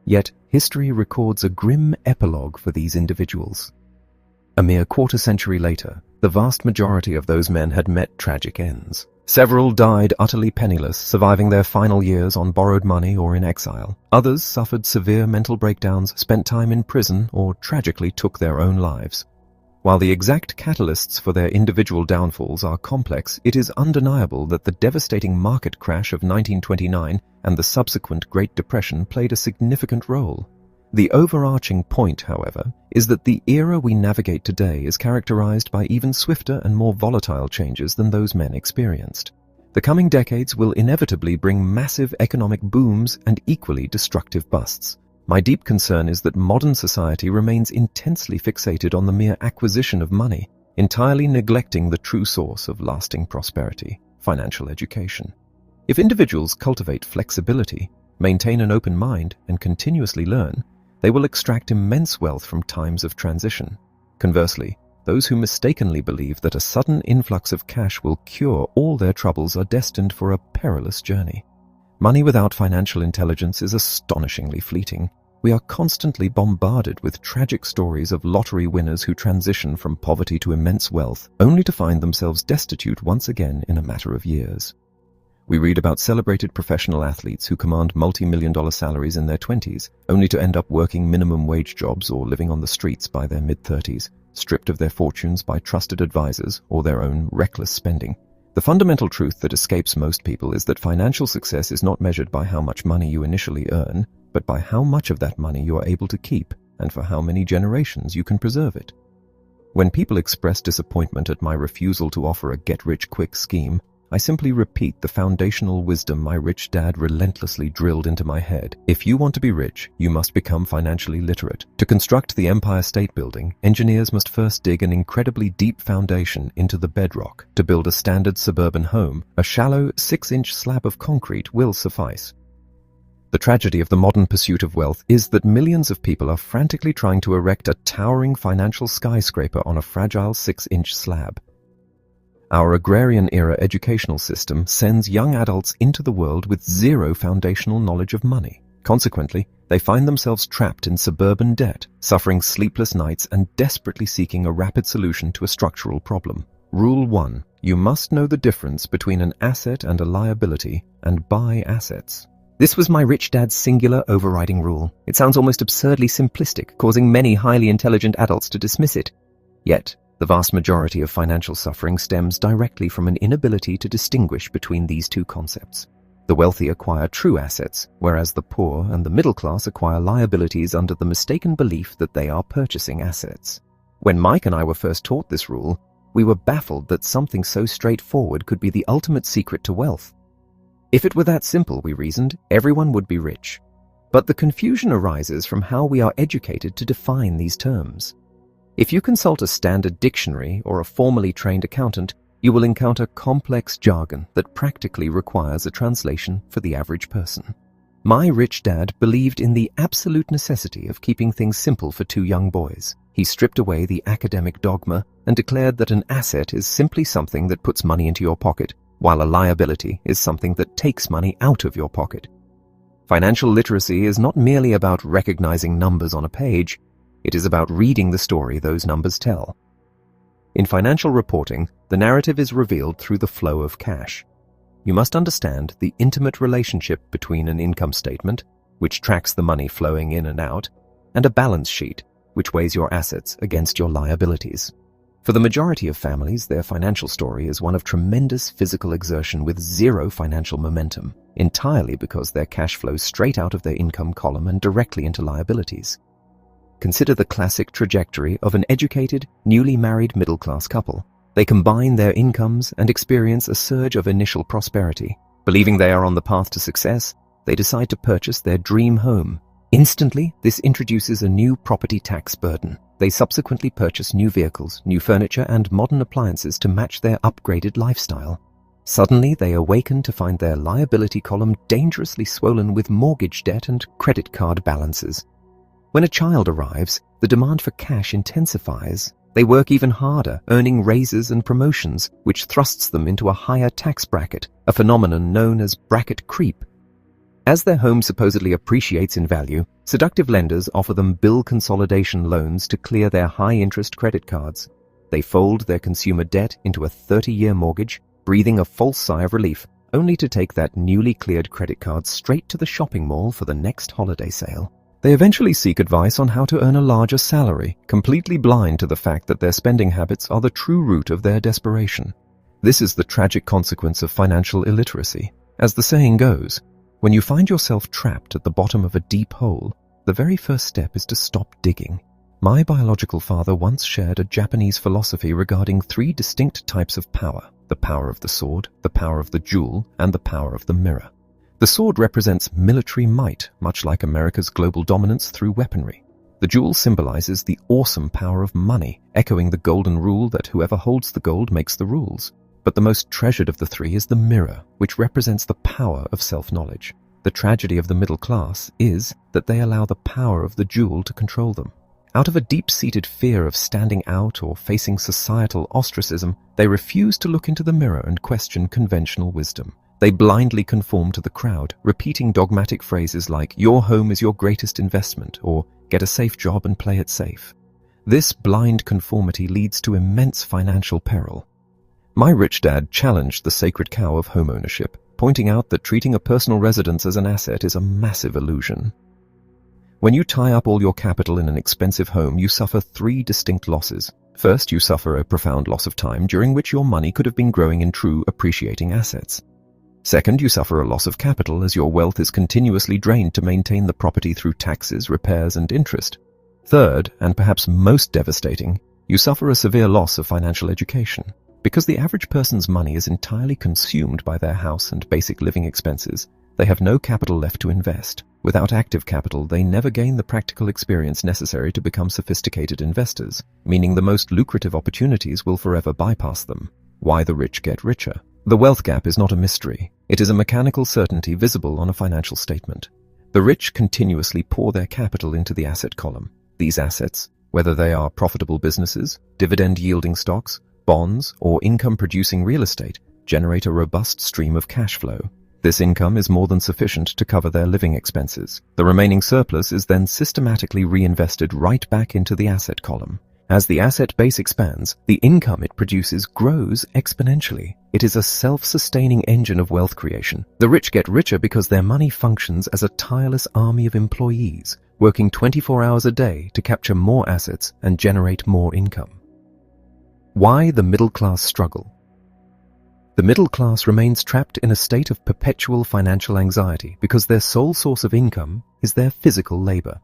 Yet, history records a grim epilogue for these individuals. A mere quarter-century later, the vast majority of those men had met tragic ends. Several died utterly penniless, surviving their final years on borrowed money or in exile. Others suffered severe mental breakdowns, spent time in prison, or tragically took their own lives. While the exact catalysts for their individual downfalls are complex, it is undeniable that the devastating market crash of 1929 and the subsequent Great Depression played a significant role. The overarching point, however, is that the era we navigate today is characterized by even swifter and more volatile changes than those men experienced. The coming decades will inevitably bring massive economic booms and equally destructive busts. My deep concern is that modern society remains intensely fixated on the mere acquisition of money, entirely neglecting the true source of lasting prosperity, financial education. If individuals cultivate flexibility, maintain an open mind, and continuously learn, they will extract immense wealth from times of transition. Conversely, those who mistakenly believe that a sudden influx of cash will cure all their troubles are destined for a perilous journey. Money without financial intelligence is astonishingly fleeting. We are constantly bombarded with tragic stories of lottery winners who transition from poverty to immense wealth, only to find themselves destitute once again in a matter of years. We read about celebrated professional athletes who command multi-million-dollar salaries in their 20s, only to end up working minimum wage jobs or living on the streets by their mid-30s, stripped of their fortunes by trusted advisors or their own reckless spending. The fundamental truth that escapes most people is that financial success is not measured by how much money you initially earn, but by how much of that money you are able to keep and for how many generations you can preserve it. When people express disappointment at my refusal to offer a get-rich-quick scheme, I simply repeat the foundational wisdom my rich dad relentlessly drilled into my head. If you want to be rich, you must become financially literate. To construct the Empire State Building, engineers must first dig an incredibly deep foundation into the bedrock. To build a standard suburban home, a shallow 6-inch slab of concrete will suffice. The tragedy of the modern pursuit of wealth is that millions of people are frantically trying to erect a towering financial skyscraper on a fragile 6-inch slab. Our agrarian-era educational system sends young adults into the world with zero foundational knowledge of money. Consequently, they find themselves trapped in suburban debt, suffering sleepless nights and desperately seeking a rapid solution to a structural problem. Rule 1. You must know the difference between an asset and a liability, and buy assets. This was my rich dad's singular overriding rule. It sounds almost absurdly simplistic, causing many highly intelligent adults to dismiss it. Yet, the vast majority of financial suffering stems directly from an inability to distinguish between these two concepts. The wealthy acquire true assets, whereas the poor and the middle class acquire liabilities under the mistaken belief that they are purchasing assets. When Mike and I were first taught this rule, we were baffled that something so straightforward could be the ultimate secret to wealth. If it were that simple, we reasoned, everyone would be rich. But the confusion arises from how we are educated to define these terms. If you consult a standard dictionary or a formally trained accountant, You will encounter complex jargon that practically requires a translation for the average person. My rich dad believed in the absolute necessity of keeping things simple for two young boys. He stripped away the academic dogma and declared that an asset is simply something that puts money into your pocket, while a liability is something that takes money out of your pocket. Financial literacy is not merely about recognizing numbers on a page, it is about reading the story those numbers tell. In financial reporting, the narrative is revealed through the flow of cash. You must understand the intimate relationship between an income statement, which tracks the money flowing in and out, and a balance sheet, which weighs your assets against your liabilities. For the majority of families, their financial story is one of tremendous physical exertion with zero financial momentum, entirely because their cash flows straight out of their income column and directly into liabilities. Consider the classic trajectory of an educated, newly married middle-class couple. They combine their incomes and experience a surge of initial prosperity. Believing they are on the path to success, they decide to purchase their dream home. Instantly, this introduces a new property tax burden. They subsequently purchase new vehicles, new furniture, and modern appliances to match their upgraded lifestyle. Suddenly, they awaken to find their liability column dangerously swollen with mortgage debt and credit card balances. When a child arrives, the demand for cash intensifies. They work even harder, earning raises and promotions, which thrusts them into a higher tax bracket, a phenomenon known as bracket creep. As their home supposedly appreciates in value, seductive lenders offer them bill consolidation loans to clear their high-interest credit cards. They fold their consumer debt into a 30-year mortgage, breathing a false sigh of relief, only to take that newly cleared credit card straight to the shopping mall for the next holiday sale. They eventually seek advice on how to earn a larger salary, completely blind to the fact that their spending habits are the true root of their desperation. This is the tragic consequence of financial illiteracy. As the saying goes, when you find yourself trapped at the bottom of a deep hole, the very first step is to stop digging. My biological father once shared a Japanese philosophy regarding 3 distinct types of power: the power of the sword, the power of the jewel, and the power of the mirror. The sword represents military might, much like America's global dominance through weaponry. The jewel symbolizes the awesome power of money, echoing the golden rule that whoever holds the gold makes the rules. But the most treasured of the 3 is the mirror, which represents the power of self-knowledge. The tragedy of the middle class is that they allow the power of the jewel to control them. Out of a deep-seated fear of standing out or facing societal ostracism, they refuse to look into the mirror and question conventional wisdom. They blindly conform to the crowd, repeating dogmatic phrases like, "Your home is your greatest investment," or "Get a safe job and play it safe." This blind conformity leads to immense financial peril. My rich dad challenged the sacred cow of home ownership, pointing out that treating a personal residence as an asset is a massive illusion. When you tie up all your capital in an expensive home, you suffer 3 distinct losses. First, you suffer a profound loss of time during which your money could have been growing in true appreciating assets. Second, you suffer a loss of capital as your wealth is continuously drained to maintain the property through taxes, repairs, and interest. Third, and perhaps most devastating, you suffer a severe loss of financial education. Because the average person's money is entirely consumed by their house and basic living expenses, they have no capital left to invest. Without active capital, they never gain the practical experience necessary to become sophisticated investors, meaning the most lucrative opportunities will forever bypass them. Why the rich get richer? The wealth gap is not a mystery. It is a mechanical certainty visible on a financial statement. The rich continuously pour their capital into the asset column. These assets, whether they are profitable businesses, dividend-yielding stocks, bonds, or income-producing real estate, generate a robust stream of cash flow. This income is more than sufficient to cover their living expenses. The remaining surplus is then systematically reinvested right back into the asset column. As the asset base expands, the income it produces grows exponentially. It is a self-sustaining engine of wealth creation. The rich get richer because their money functions as a tireless army of employees, working 24 hours a day to capture more assets and generate more income. Why the middle class struggle? The middle class remains trapped in a state of perpetual financial anxiety because their sole source of income is their physical labor.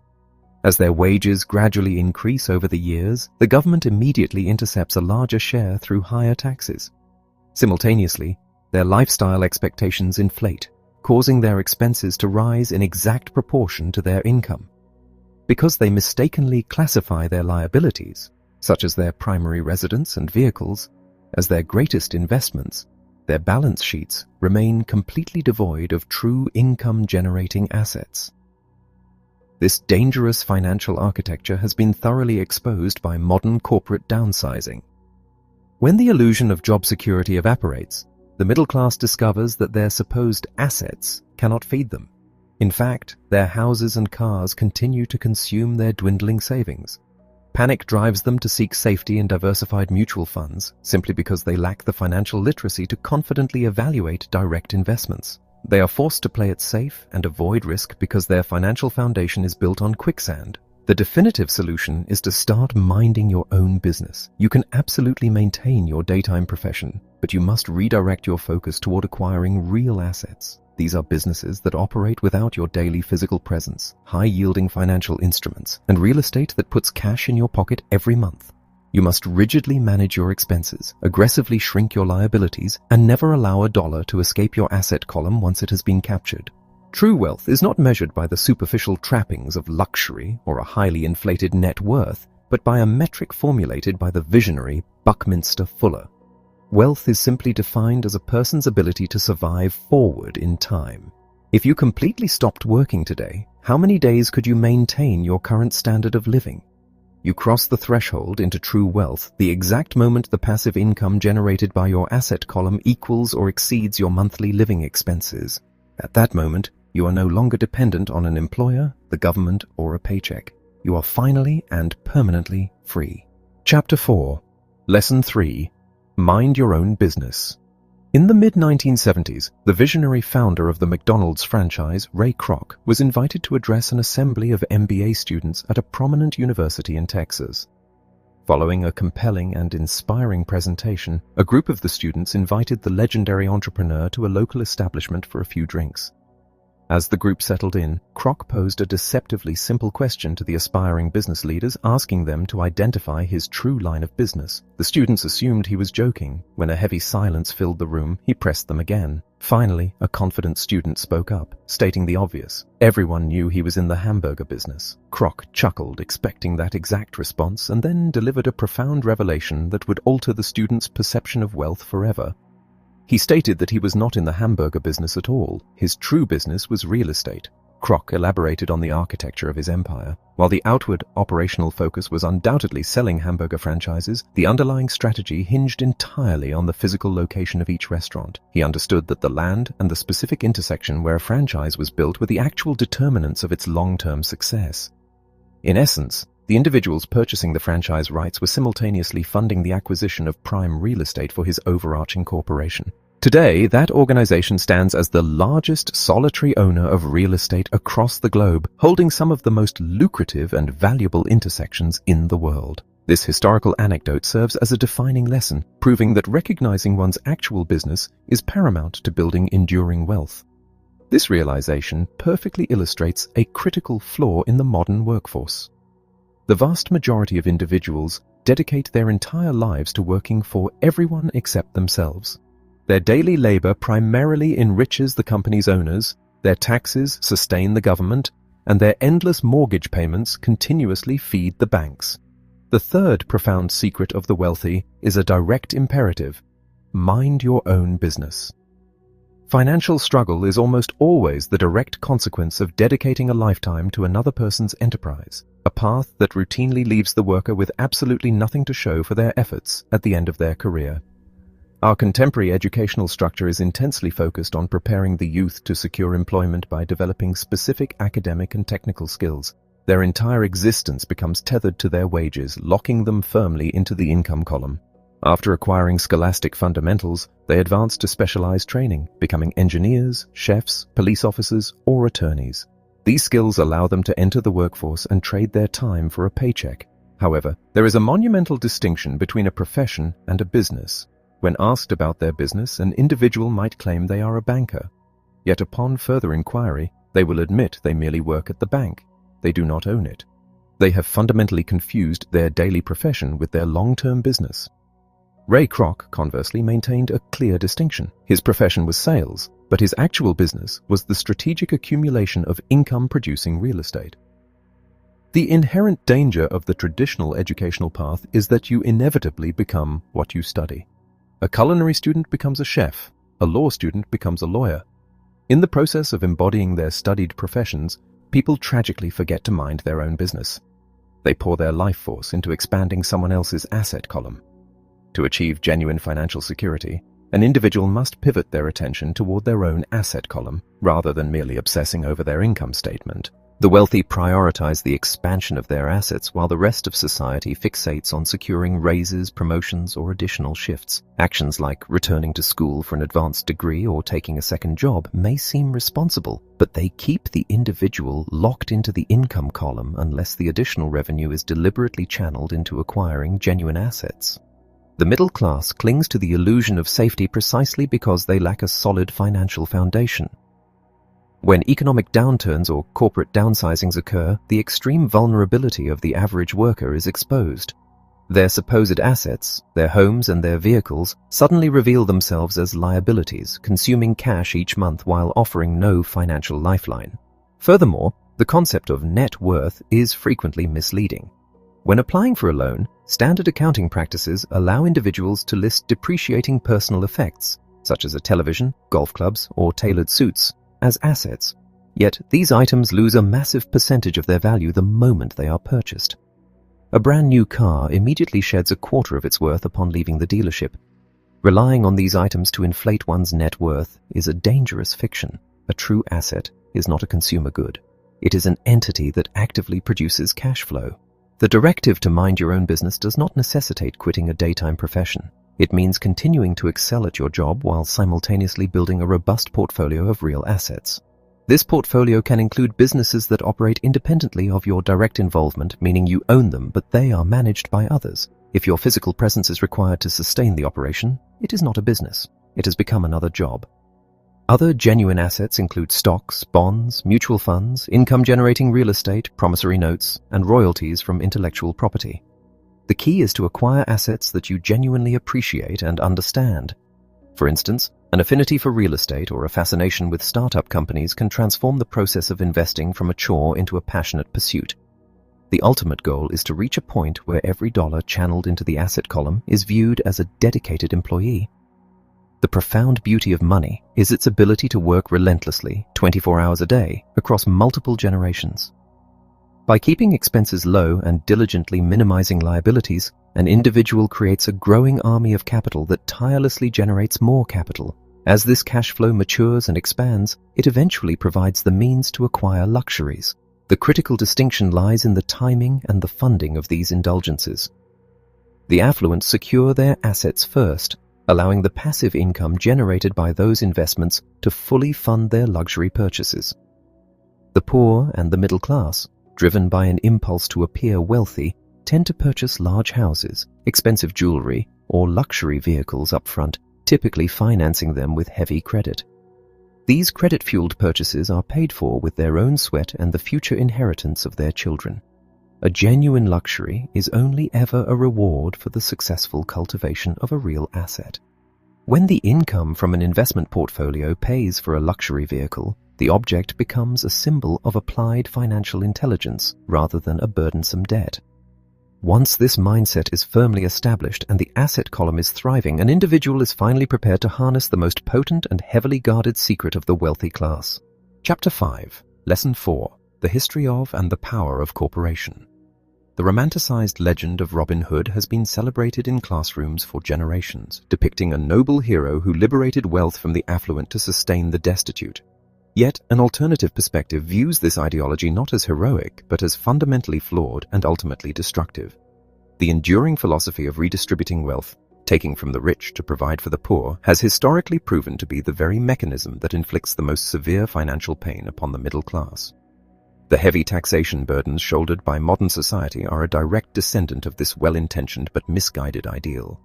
As their wages gradually increase over the years, the government immediately intercepts a larger share through higher taxes. Simultaneously, their lifestyle expectations inflate, causing their expenses to rise in exact proportion to their income. Because they mistakenly classify their liabilities, such as their primary residence and vehicles, as their greatest investments, their balance sheets remain completely devoid of true income-generating assets. This dangerous financial architecture has been thoroughly exposed by modern corporate downsizing. When the illusion of job security evaporates, the middle class discovers that their supposed assets cannot feed them. In fact, their houses and cars continue to consume their dwindling savings. Panic drives them to seek safety in diversified mutual funds simply because they lack the financial literacy to confidently evaluate direct investments. They are forced to play it safe and avoid risk because their financial foundation is built on quicksand. The definitive solution is to start minding your own business. You can absolutely maintain your daytime profession, but you must redirect your focus toward acquiring real assets. These are businesses that operate without your daily physical presence, high-yielding financial instruments, and real estate that puts cash in your pocket every month. You must rigidly manage your expenses, aggressively shrink your liabilities, and never allow a dollar to escape your asset column once it has been captured. True wealth is not measured by the superficial trappings of luxury or a highly inflated net worth, but by a metric formulated by the visionary Buckminster Fuller. Wealth is simply defined as a person's ability to survive forward in time. If you completely stopped working today, how many days could you maintain your current standard of living? You cross the threshold into true wealth the exact moment the passive income generated by your asset column equals or exceeds your monthly living expenses. At that moment, you are no longer dependent on an employer, the government, or a paycheck. You are finally and permanently free. Chapter 4. Lesson 3. Mind your own business. In the mid-1970s, the visionary founder of the McDonald's franchise, Ray Kroc, was invited to address an assembly of MBA students at a prominent university in Texas. Following a compelling and inspiring presentation, a group of the students invited the legendary entrepreneur to a local establishment for a few drinks. As the group settled in, Kroc posed a deceptively simple question to the aspiring business leaders, asking them to identify his true line of business. The students assumed he was joking. When a heavy silence filled the room, he pressed them again. Finally, a confident student spoke up, stating the obvious. Everyone knew he was in the hamburger business. Kroc chuckled, expecting that exact response, and then delivered a profound revelation that would alter the students' perception of wealth forever. He stated that he was not in the hamburger business at all. His true business was real estate. Kroc elaborated on the architecture of his empire. While the outward operational focus was undoubtedly selling hamburger franchises, the underlying strategy hinged entirely on the physical location of each restaurant. He understood that the land and the specific intersection where a franchise was built were the actual determinants of its long-term success. In essence, the individuals purchasing the franchise rights were simultaneously funding the acquisition of prime real estate for his overarching corporation. Today, that organization stands as the largest solitary owner of real estate across the globe, holding some of the most lucrative and valuable intersections in the world. This historical anecdote serves as a defining lesson, proving that recognizing one's actual business is paramount to building enduring wealth. This realization perfectly illustrates a critical flaw in the modern workforce. The vast majority of individuals dedicate their entire lives to working for everyone except themselves. Their daily labor primarily enriches the company's owners, their taxes sustain the government, and their endless mortgage payments continuously feed the banks. The third profound secret of the wealthy is a direct imperative: mind your own business. Financial struggle is almost always the direct consequence of dedicating a lifetime to another person's enterprise, a path that routinely leaves the worker with absolutely nothing to show for their efforts at the end of their career. Our contemporary educational structure is intensely focused on preparing the youth to secure employment by developing specific academic and technical skills. Their entire existence becomes tethered to their wages, locking them firmly into the income column. After acquiring scholastic fundamentals, they advance to specialized training, becoming engineers, chefs, police officers, or attorneys. These skills allow them to enter the workforce and trade their time for a paycheck. However, there is a monumental distinction between a profession and a business. When asked about their business, an individual might claim they are a banker. Yet upon further inquiry, they will admit they merely work at the bank. They do not own it. They have fundamentally confused their daily profession with their long-term business. Ray Kroc, conversely, maintained a clear distinction. His profession was sales, but his actual business was the strategic accumulation of income-producing real estate. The inherent danger of the traditional educational path is that you inevitably become what you study. A culinary student becomes a chef. A law student becomes a lawyer. In the process of embodying their studied professions, people tragically forget to mind their own business. They pour their life force into expanding someone else's asset column. To achieve genuine financial security, an individual must pivot their attention toward their own asset column rather than merely obsessing over their income statement. The wealthy prioritize the expansion of their assets while the rest of society fixates on securing raises, promotions, or additional shifts. Actions like returning to school for an advanced degree or taking a second job may seem responsible, but they keep the individual locked into the income column unless the additional revenue is deliberately channeled into acquiring genuine assets. The middle class clings to the illusion of safety precisely because they lack a solid financial foundation. When economic downturns or corporate downsizings occur, the extreme vulnerability of the average worker is exposed. Their supposed assets, their homes and their vehicles, suddenly reveal themselves as liabilities, consuming cash each month while offering no financial lifeline. Furthermore, the concept of net worth is frequently misleading. When applying for a loan, standard accounting practices allow individuals to list depreciating personal effects, such as a television, golf clubs, or tailored suits, as assets. Yet these items lose a massive percentage of their value the moment they are purchased. A brand new car immediately sheds a quarter of its worth upon leaving the dealership. Relying on these items to inflate one's net worth is a dangerous fiction. A true asset is not a consumer good. It is an entity that actively produces cash flow. The directive to mind your own business does not necessitate quitting a daytime profession. It means continuing to excel at your job while simultaneously building a robust portfolio of real assets. This portfolio can include businesses that operate independently of your direct involvement, meaning you own them, but they are managed by others. If your physical presence is required to sustain the operation, it is not a business. It has become another job. Other genuine assets include stocks, bonds, mutual funds, income-generating real estate, promissory notes, and royalties from intellectual property. The key is to acquire assets that you genuinely appreciate and understand. For instance, an affinity for real estate or a fascination with startup companies can transform the process of investing from a chore into a passionate pursuit. The ultimate goal is to reach a point where every dollar channeled into the asset column is viewed as a dedicated employee. The profound beauty of money is its ability to work relentlessly, 24 hours a day, across multiple generations. By keeping expenses low and diligently minimizing liabilities, an individual creates a growing army of capital that tirelessly generates more capital. As this cash flow matures and expands, it eventually provides the means to acquire luxuries. The critical distinction lies in the timing and the funding of these indulgences. The affluent secure their assets first, allowing the passive income generated by those investments to fully fund their luxury purchases. The poor and the middle class, driven by an impulse to appear wealthy, tend to purchase large houses, expensive jewelry, or luxury vehicles up front, typically financing them with heavy credit. These credit-fueled purchases are paid for with their own sweat and the future inheritance of their children. A genuine luxury is only ever a reward for the successful cultivation of a real asset. When the income from an investment portfolio pays for a luxury vehicle, the object becomes a symbol of applied financial intelligence rather than a burdensome debt. Once this mindset is firmly established and the asset column is thriving, an individual is finally prepared to harness the most potent and heavily guarded secret of the wealthy class. Chapter 5, Lesson 4, The History of and the Power of Corporation. The romanticized legend of Robin Hood has been celebrated in classrooms for generations, depicting a noble hero who liberated wealth from the affluent to sustain the destitute. Yet, an alternative perspective views this ideology not as heroic, but as fundamentally flawed and ultimately destructive. The enduring philosophy of redistributing wealth, taking from the rich to provide for the poor, has historically proven to be the very mechanism that inflicts the most severe financial pain upon the middle class. The heavy taxation burdens shouldered by modern society are a direct descendant of this well-intentioned but misguided ideal.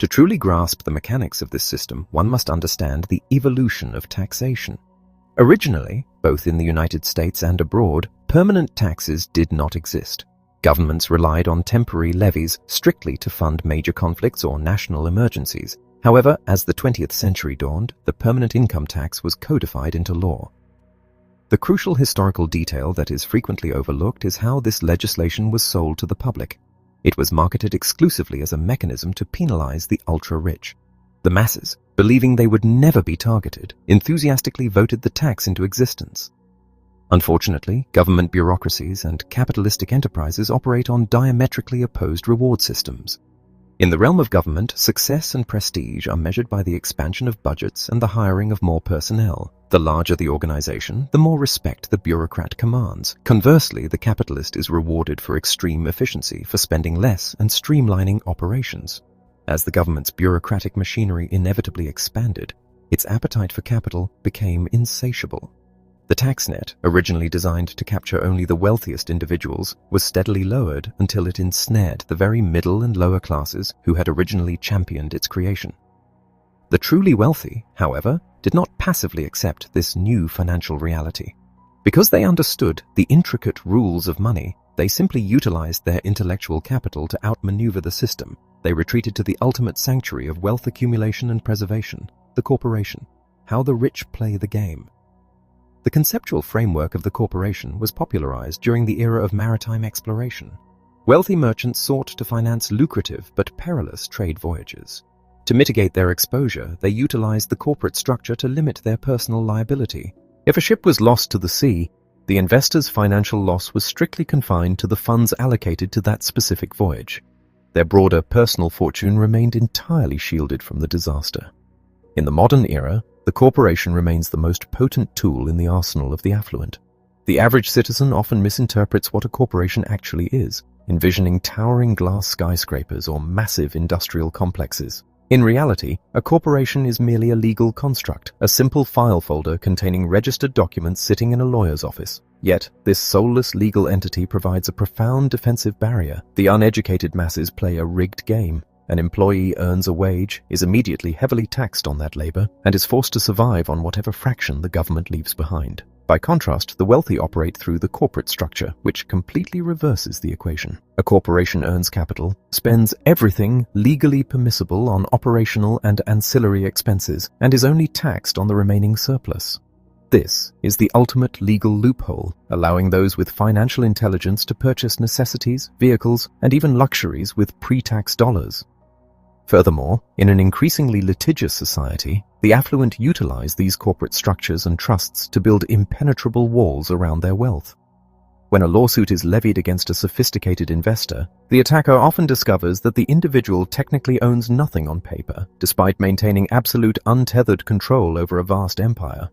To truly grasp the mechanics of this system, one must understand the evolution of taxation. Originally, both in the United States and abroad, permanent taxes did not exist. Governments relied on temporary levies strictly to fund major conflicts or national emergencies. However, as the 20th century dawned, the permanent income tax was codified into law. The crucial historical detail that is frequently overlooked is how this legislation was sold to the public. It was marketed exclusively as a mechanism to penalize the ultra-rich. The masses, believing they would never be targeted, enthusiastically voted the tax into existence. Unfortunately, government bureaucracies and capitalistic enterprises operate on diametrically opposed reward systems. In the realm of government, success and prestige are measured by the expansion of budgets and the hiring of more personnel. The larger the organization, the more respect the bureaucrat commands. Conversely, the capitalist is rewarded for extreme efficiency, for spending less and streamlining operations. As the government's bureaucratic machinery inevitably expanded, its appetite for capital became insatiable. The tax net, originally designed to capture only the wealthiest individuals, was steadily lowered until it ensnared the very middle and lower classes who had originally championed its creation. The truly wealthy, however, did not passively accept this new financial reality. Because they understood the intricate rules of money, they simply utilized their intellectual capital to outmaneuver the system. They retreated to the ultimate sanctuary of wealth accumulation and preservation, the corporation. How the rich play the game. The conceptual framework of the corporation was popularized during the era of maritime exploration. Wealthy merchants sought to finance lucrative but perilous trade voyages. To mitigate their exposure, they utilized the corporate structure to limit their personal liability. If a ship was lost to the sea, the investor's financial loss was strictly confined to the funds allocated to that specific voyage. Their broader personal fortune remained entirely shielded from the disaster. In the modern era, the corporation remains the most potent tool in the arsenal of the affluent. The average citizen often misinterprets what a corporation actually is, envisioning towering glass skyscrapers or massive industrial complexes. In reality, a corporation is merely a legal construct, a simple file folder containing registered documents sitting in a lawyer's office. Yet, this soulless legal entity provides a profound defensive barrier. The uneducated masses play a rigged game. An employee earns a wage, is immediately heavily taxed on that labor, and is forced to survive on whatever fraction the government leaves behind. By contrast, the wealthy operate through the corporate structure, which completely reverses the equation. A corporation earns capital, spends everything legally permissible on operational and ancillary expenses, and is only taxed on the remaining surplus. This is the ultimate legal loophole, allowing those with financial intelligence to purchase necessities, vehicles, and even luxuries with pre-tax dollars. Furthermore, in an increasingly litigious society, the affluent utilize these corporate structures and trusts to build impenetrable walls around their wealth. When a lawsuit is levied against a sophisticated investor, the attacker often discovers that the individual technically owns nothing on paper, despite maintaining absolute untethered control over a vast empire.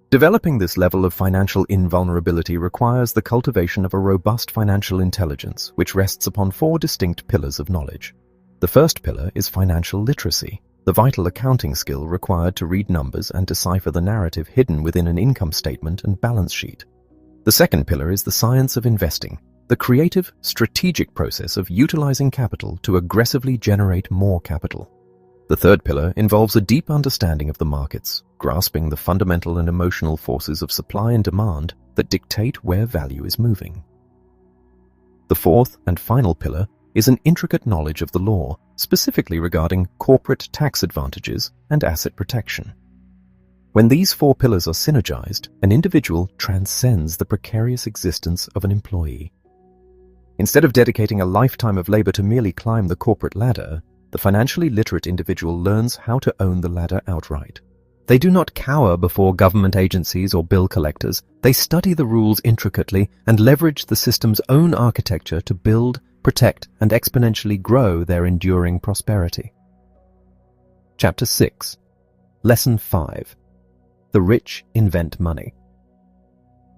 Developing this level of financial invulnerability requires the cultivation of a robust financial intelligence, which rests upon 4 distinct pillars of knowledge. The first pillar is financial literacy, the vital accounting skill required to read numbers and decipher the narrative hidden within an income statement and balance sheet. The second pillar is the science of investing, the creative, strategic process of utilizing capital to aggressively generate more capital. The third pillar involves a deep understanding of the markets, grasping the fundamental and emotional forces of supply and demand that dictate where value is moving. The fourth and final pillar is an intricate knowledge of the law, specifically regarding corporate tax advantages and asset protection. When these 4 pillars are synergized, an individual transcends the precarious existence of an employee. Instead of dedicating a lifetime of labor to merely climb the corporate ladder, the financially literate individual learns how to own the ladder outright. They do not cower before government agencies or bill collectors. They study the rules intricately and leverage the system's own architecture to build, protect, and exponentially grow their enduring prosperity. Chapter 6. Lesson 5. The rich invent money.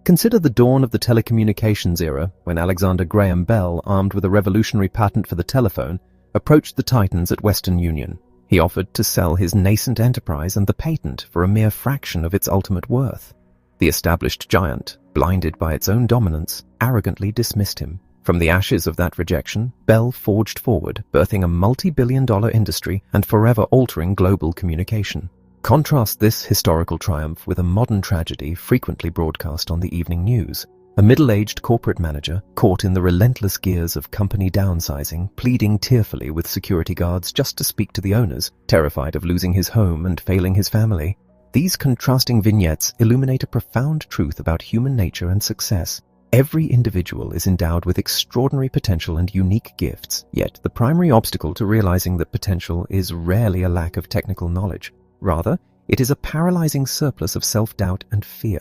Consider the dawn of the telecommunications era when Alexander Graham Bell, armed with a revolutionary patent for the telephone, approached the titans at Western Union. He offered to sell his nascent enterprise and the patent for a mere fraction of its ultimate worth. The established giant, blinded by its own dominance, arrogantly dismissed him. From the ashes of that rejection, Bell forged forward, birthing a multi-billion-dollar industry and forever altering global communication. Contrast this historical triumph with a modern tragedy frequently broadcast on the evening news. A middle-aged corporate manager, caught in the relentless gears of company downsizing, pleading tearfully with security guards just to speak to the owners, terrified of losing his home and failing his family. These contrasting vignettes illuminate a profound truth about human nature and success. Every individual is endowed with extraordinary potential and unique gifts, yet the primary obstacle to realizing that potential is rarely a lack of technical knowledge. Rather, it is a paralyzing surplus of self-doubt and fear.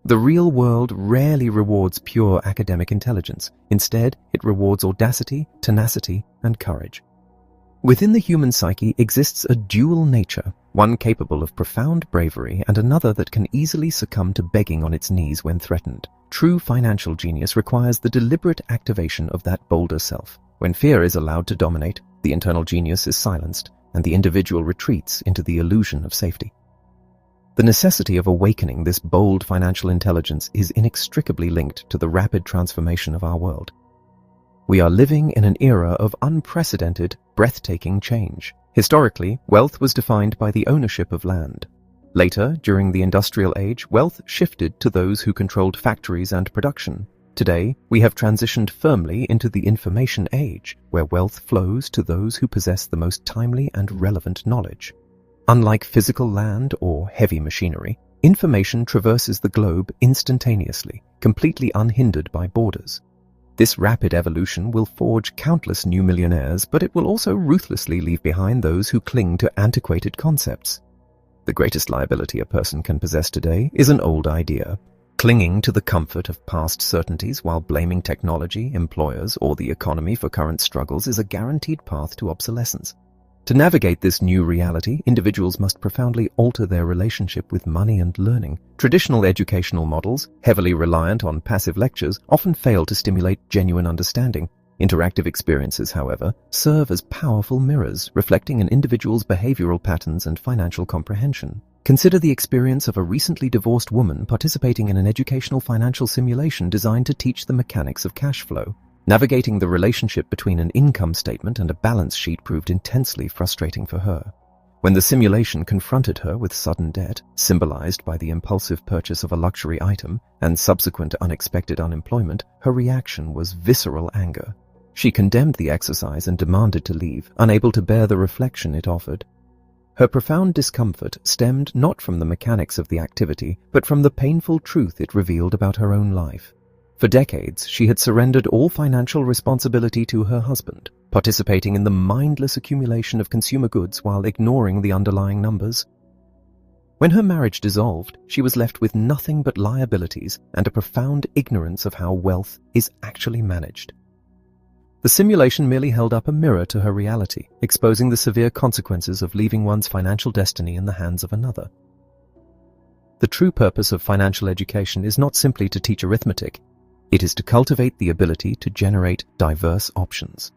The real world rarely rewards pure academic intelligence. Instead, it rewards audacity, tenacity, and courage. Within the human psyche exists a dual nature, one capable of profound bravery and another that can easily succumb to begging on its knees when threatened. True financial genius requires the deliberate activation of that bolder self. When fear is allowed to dominate, the internal genius is silenced, and the individual retreats into the illusion of safety. The necessity of awakening this bold financial intelligence is inextricably linked to the rapid transformation of our world. We are living in an era of unprecedented, breathtaking change. Historically, wealth was defined by the ownership of land. Later, during the industrial age, wealth shifted to those who controlled factories and production. Today, we have transitioned firmly into the information age, where wealth flows to those who possess the most timely and relevant knowledge. Unlike physical land or heavy machinery, information traverses the globe instantaneously, completely unhindered by borders. This rapid evolution will forge countless new millionaires, but it will also ruthlessly leave behind those who cling to antiquated concepts. The greatest liability a person can possess today is an old idea. Clinging to the comfort of past certainties while blaming technology, employers, or the economy for current struggles is a guaranteed path to obsolescence. To navigate this new reality, individuals must profoundly alter their relationship with money and learning. Traditional educational models, heavily reliant on passive lectures, often fail to stimulate genuine understanding. Interactive experiences, however, serve as powerful mirrors, reflecting an individual's behavioral patterns and financial comprehension. Consider the experience of a recently divorced woman participating in an educational financial simulation designed to teach the mechanics of cash flow. Navigating the relationship between an income statement and a balance sheet proved intensely frustrating for her. When the simulation confronted her with sudden debt, symbolized by the impulsive purchase of a luxury item, and subsequent unexpected unemployment, her reaction was visceral anger. She condemned the exercise and demanded to leave, unable to bear the reflection it offered. Her profound discomfort stemmed not from the mechanics of the activity, but from the painful truth it revealed about her own life. For decades, she had surrendered all financial responsibility to her husband, participating in the mindless accumulation of consumer goods while ignoring the underlying numbers. When her marriage dissolved, she was left with nothing but liabilities and a profound ignorance of how wealth is actually managed. The simulation merely held up a mirror to her reality, exposing the severe consequences of leaving one's financial destiny in the hands of another. The true purpose of financial education is not simply to teach arithmetic. It is to cultivate the ability to generate diverse options.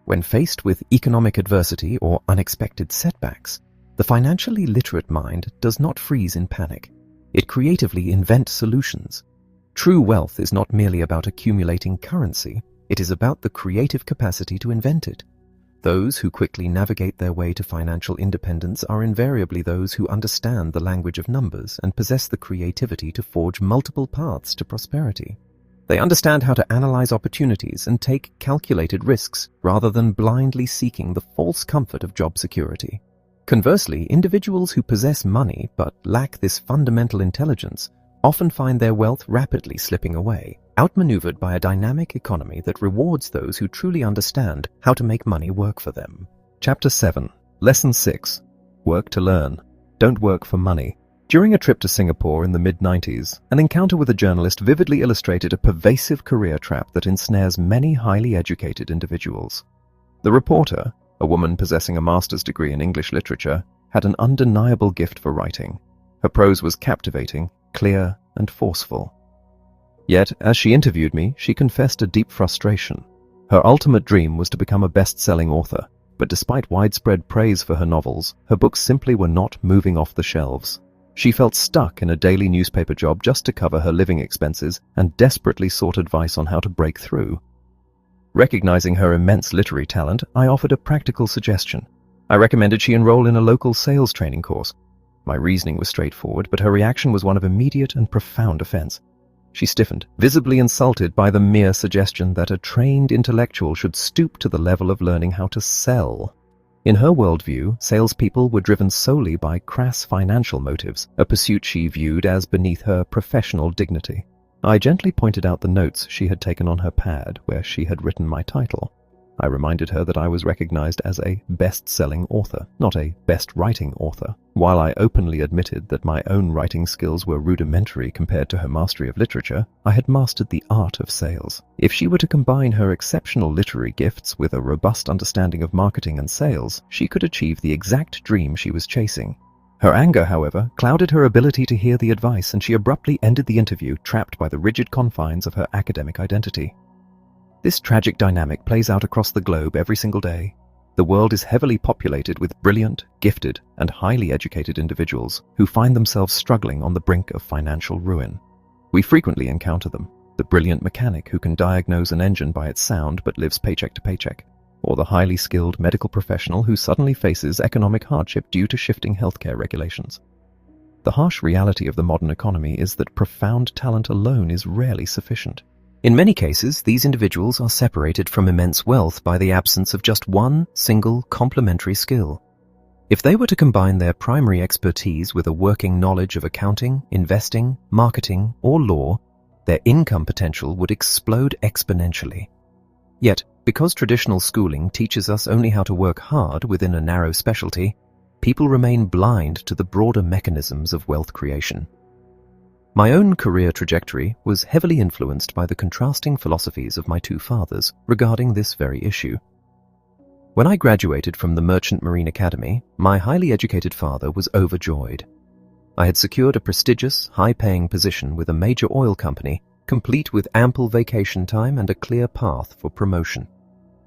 When faced with economic adversity or unexpected setbacks, the financially literate mind does not freeze in panic. It creatively invents solutions. True wealth is not merely about accumulating currency, it is about the creative capacity to invent it. Those who quickly navigate their way to financial independence are invariably those who understand the language of numbers and possess the creativity to forge multiple paths to prosperity. They understand how to analyze opportunities and take calculated risks rather than blindly seeking the false comfort of job security. Conversely, individuals who possess money but lack this fundamental intelligence often find their wealth rapidly slipping away, outmaneuvered by a dynamic economy that rewards those who truly understand how to make money work for them. Chapter 7. Lesson 6. Work to learn. Don't work for money. During a trip to Singapore in the mid-90s, an encounter with a journalist vividly illustrated a pervasive career trap that ensnares many highly educated individuals. The reporter, a woman possessing a master's degree in English literature, had an undeniable gift for writing. Her prose was captivating, clear, and forceful. Yet, as she interviewed me, she confessed a deep frustration. Her ultimate dream was to become a best-selling author, but despite widespread praise for her novels, her books simply were not moving off the shelves. She felt stuck in a daily newspaper job just to cover her living expenses and desperately sought advice on how to break through. Recognizing her immense literary talent, I offered a practical suggestion. I recommended she enroll in a local sales training course. My reasoning was straightforward, but her reaction was one of immediate and profound offense. She stiffened, visibly insulted by the mere suggestion that a trained intellectual should stoop to the level of learning how to sell. In her worldview, salespeople were driven solely by crass financial motives, a pursuit she viewed as beneath her professional dignity. I gently pointed out the notes she had taken on her pad where she had written my title. I reminded her that I was recognized as a best-selling author, not a best-writing author. While I openly admitted that my own writing skills were rudimentary compared to her mastery of literature, I had mastered the art of sales. If she were to combine her exceptional literary gifts with a robust understanding of marketing and sales, she could achieve the exact dream she was chasing. Her anger, however, clouded her ability to hear the advice, and she abruptly ended the interview, trapped by the rigid confines of her academic identity. This tragic dynamic plays out across the globe every single day. The world is heavily populated with brilliant, gifted, and highly educated individuals who find themselves struggling on the brink of financial ruin. We frequently encounter them: the brilliant mechanic who can diagnose an engine by its sound but lives paycheck to paycheck, or the highly skilled medical professional who suddenly faces economic hardship due to shifting healthcare regulations. The harsh reality of the modern economy is that profound talent alone is rarely sufficient. In many cases, these individuals are separated from immense wealth by the absence of just one single complementary skill. If they were to combine their primary expertise with a working knowledge of accounting, investing, marketing, or law, their income potential would explode exponentially. Yet, because traditional schooling teaches us only how to work hard within a narrow specialty, people remain blind to the broader mechanisms of wealth creation. My own career trajectory was heavily influenced by the contrasting philosophies of my two fathers regarding this very issue. When I graduated from the Merchant Marine Academy, my highly educated father was overjoyed. I had secured a prestigious, high-paying position with a major oil company, complete with ample vacation time and a clear path for promotion.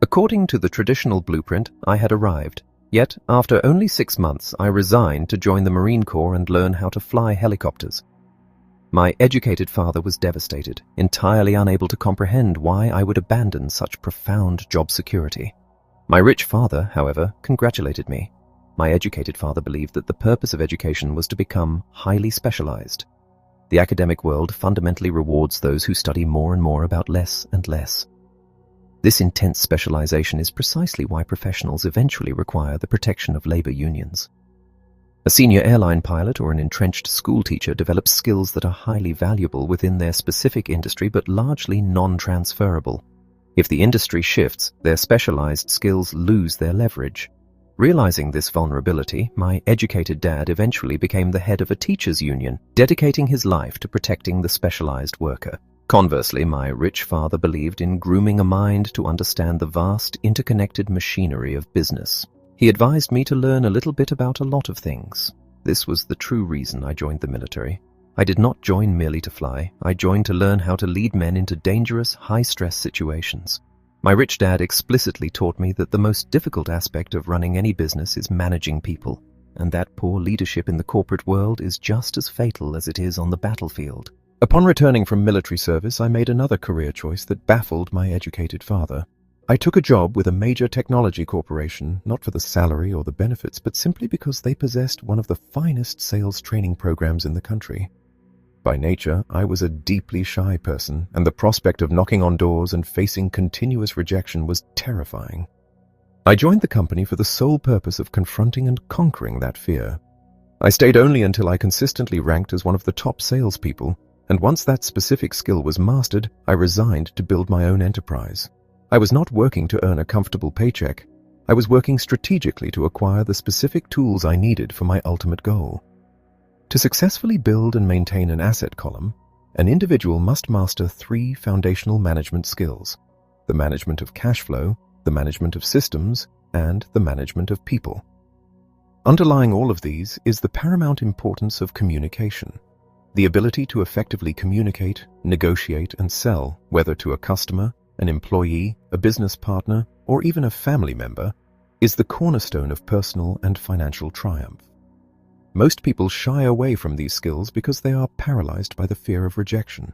According to the traditional blueprint, I had arrived. Yet, after only 6 months, I resigned to join the Marine Corps and learn how to fly helicopters. My educated father was devastated, entirely unable to comprehend why I would abandon such profound job security. My rich father, however, congratulated me. My educated father believed that the purpose of education was to become highly specialized. The academic world fundamentally rewards those who study more and more about less and less. This intense specialization is precisely why professionals eventually require the protection of labor unions. A senior airline pilot or an entrenched school teacher develops skills that are highly valuable within their specific industry but largely non-transferable. If the industry shifts, their specialized skills lose their leverage. Realizing this vulnerability, my educated dad eventually became the head of a teachers' union, dedicating his life to protecting the specialized worker. Conversely, my rich father believed in grooming a mind to understand the vast, interconnected machinery of business. He advised me to learn a little bit about a lot of things. This was the true reason I joined the military. I did not join merely to fly. I joined to learn how to lead men into dangerous, high-stress situations. My rich dad explicitly taught me that the most difficult aspect of running any business is managing people, and that poor leadership in the corporate world is just as fatal as it is on the battlefield. Upon returning from military service, I made another career choice that baffled my educated father. I took a job with a major technology corporation, not for the salary or the benefits, but simply because they possessed one of the finest sales training programs in the country. By nature, I was a deeply shy person, and the prospect of knocking on doors and facing continuous rejection was terrifying. I joined the company for the sole purpose of confronting and conquering that fear. I stayed only until I consistently ranked as one of the top salespeople, and once that specific skill was mastered, I resigned to build my own enterprise. I was not working to earn a comfortable paycheck. I was working strategically to acquire the specific tools I needed for my ultimate goal. To successfully build and maintain an asset column, an individual must master 3 foundational management skills: the management of cash flow, the management of systems, and the management of people. Underlying all of these is the paramount importance of communication. The ability to effectively communicate, negotiate, and sell, whether to a customer, an employee, a business partner, or even a family member, is the cornerstone of personal and financial triumph. Most people shy away from these skills because they are paralyzed by the fear of rejection.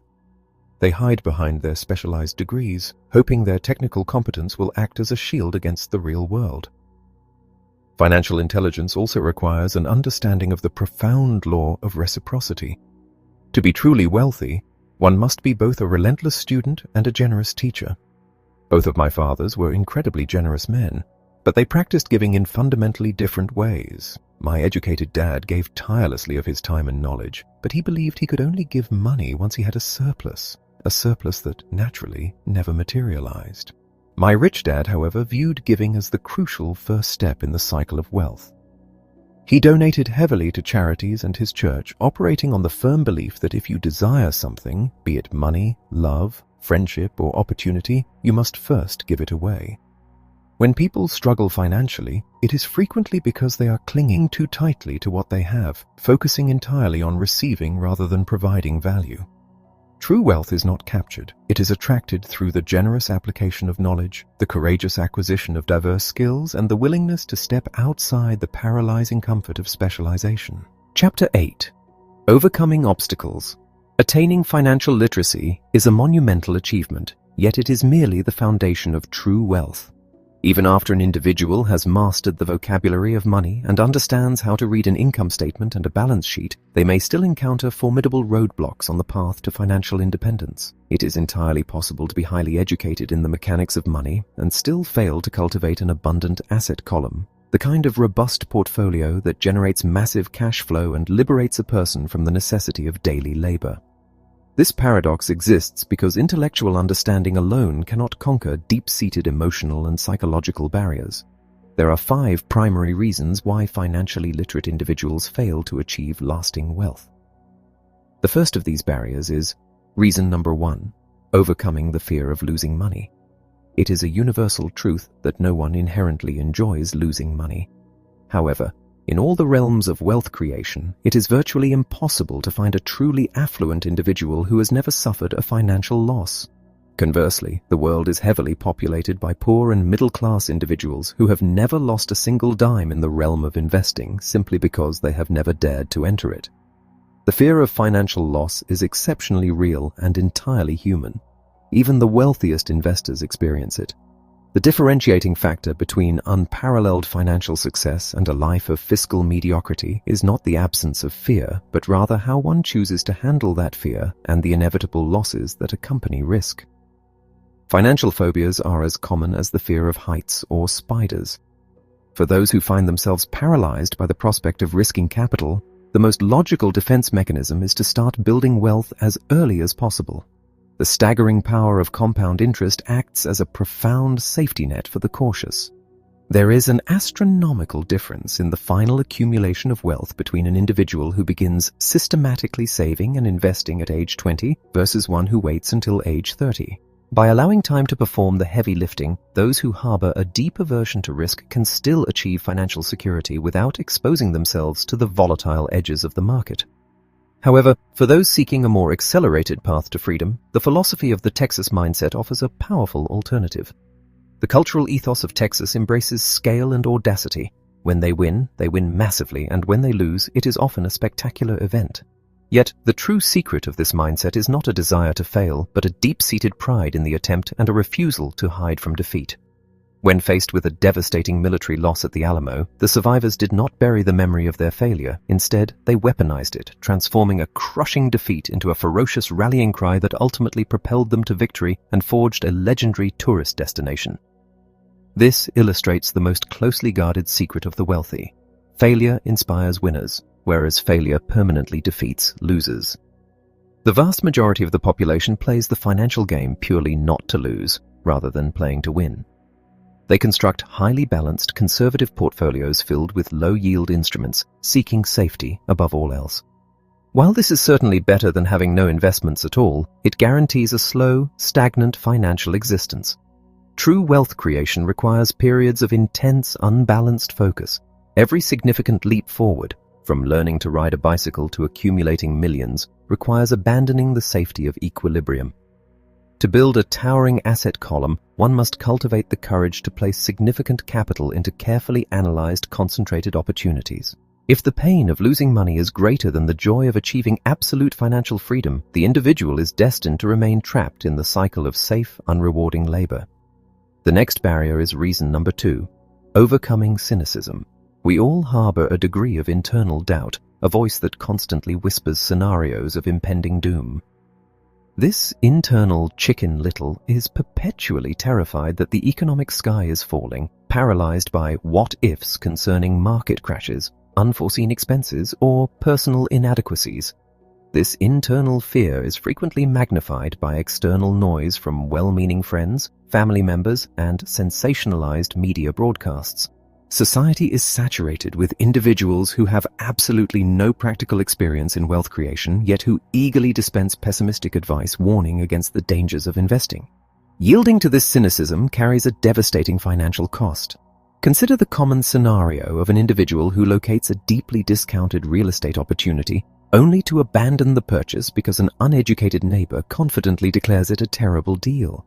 They hide behind their specialized degrees, hoping their technical competence will act as a shield against the real world. Financial intelligence also requires an understanding of the profound law of reciprocity. To be truly wealthy, one must be both a relentless student and a generous teacher. Both of my fathers were incredibly generous men, but they practiced giving in fundamentally different ways. My educated dad gave tirelessly of his time and knowledge, but he believed he could only give money once he had a surplus that naturally never materialized. My rich dad, however, viewed giving as the crucial first step in the cycle of wealth. He donated heavily to charities and his church, operating on the firm belief that if you desire something, be it money, love, friendship, or opportunity, you must first give it away. When people struggle financially, it is frequently because they are clinging too tightly to what they have, focusing entirely on receiving rather than providing value. True wealth is not captured. It is attracted through the generous application of knowledge, the courageous acquisition of diverse skills, and the willingness to step outside the paralyzing comfort of specialization. Chapter 8. Overcoming Obstacles. Attaining financial literacy is a monumental achievement, yet it is merely the foundation of true wealth. Even after an individual has mastered the vocabulary of money and understands how to read an income statement and a balance sheet, they may still encounter formidable roadblocks on the path to financial independence. It is entirely possible to be highly educated in the mechanics of money and still fail to cultivate an abundant asset column, the kind of robust portfolio that generates massive cash flow and liberates a person from the necessity of daily labor. This paradox exists because intellectual understanding alone cannot conquer deep-seated emotional and psychological barriers. There are 5 primary reasons why financially literate individuals fail to achieve lasting wealth. The first of these barriers is reason number 1, overcoming the fear of losing money. It is a universal truth that no one inherently enjoys losing money. However, in all the realms of wealth creation, it is virtually impossible to find a truly affluent individual who has never suffered a financial loss. Conversely, the world is heavily populated by poor and middle-class individuals who have never lost a single dime in the realm of investing simply because they have never dared to enter it. The fear of financial loss is exceptionally real and entirely human. Even the wealthiest investors experience it. The differentiating factor between unparalleled financial success and a life of fiscal mediocrity is not the absence of fear, but rather how one chooses to handle that fear and the inevitable losses that accompany risk. Financial phobias are as common as the fear of heights or spiders. For those who find themselves paralyzed by the prospect of risking capital, the most logical defense mechanism is to start building wealth as early as possible. The staggering power of compound interest acts as a profound safety net for the cautious. There is an astronomical difference in the final accumulation of wealth between an individual who begins systematically saving and investing at age 20 versus one who waits until age 30. By allowing time to perform the heavy lifting, those who harbor a deep aversion to risk can still achieve financial security without exposing themselves to the volatile edges of the market. However, for those seeking a more accelerated path to freedom, the philosophy of the Texas mindset offers a powerful alternative. The cultural ethos of Texas embraces scale and audacity. When they win massively, and when they lose, it is often a spectacular event. Yet, the true secret of this mindset is not a desire to fail, but a deep-seated pride in the attempt and a refusal to hide from defeat. When faced with a devastating military loss at the Alamo, the survivors did not bury the memory of their failure. Instead, they weaponized it, transforming a crushing defeat into a ferocious rallying cry that ultimately propelled them to victory and forged a legendary tourist destination. This illustrates the most closely guarded secret of the wealthy. Failure inspires winners, whereas failure permanently defeats losers. The vast majority of the population plays the financial game purely not to lose, rather than playing to win. They construct highly balanced, conservative portfolios filled with low-yield instruments, seeking safety above all else. While this is certainly better than having no investments at all, it guarantees a slow, stagnant financial existence. True wealth creation requires periods of intense, unbalanced focus. Every significant leap forward, from learning to ride a bicycle to accumulating millions, requires abandoning the safety of equilibrium. To build a towering asset column, one must cultivate the courage to place significant capital into carefully analyzed, concentrated opportunities. If the pain of losing money is greater than the joy of achieving absolute financial freedom, the individual is destined to remain trapped in the cycle of safe, unrewarding labor. The next barrier is reason number 2, overcoming cynicism. We all harbor a degree of internal doubt, a voice that constantly whispers scenarios of impending doom. This internal Chicken Little is perpetually terrified that the economic sky is falling, paralyzed by what-ifs concerning market crashes, unforeseen expenses, or personal inadequacies. This internal fear is frequently magnified by external noise from well-meaning friends, family members, and sensationalized media broadcasts. Society is saturated with individuals who have absolutely no practical experience in wealth creation, yet who eagerly dispense pessimistic advice warning against the dangers of investing. Yielding to this cynicism carries a devastating financial cost. Consider the common scenario of an individual who locates a deeply discounted real estate opportunity only to abandon the purchase because an uneducated neighbor confidently declares it a terrible deal.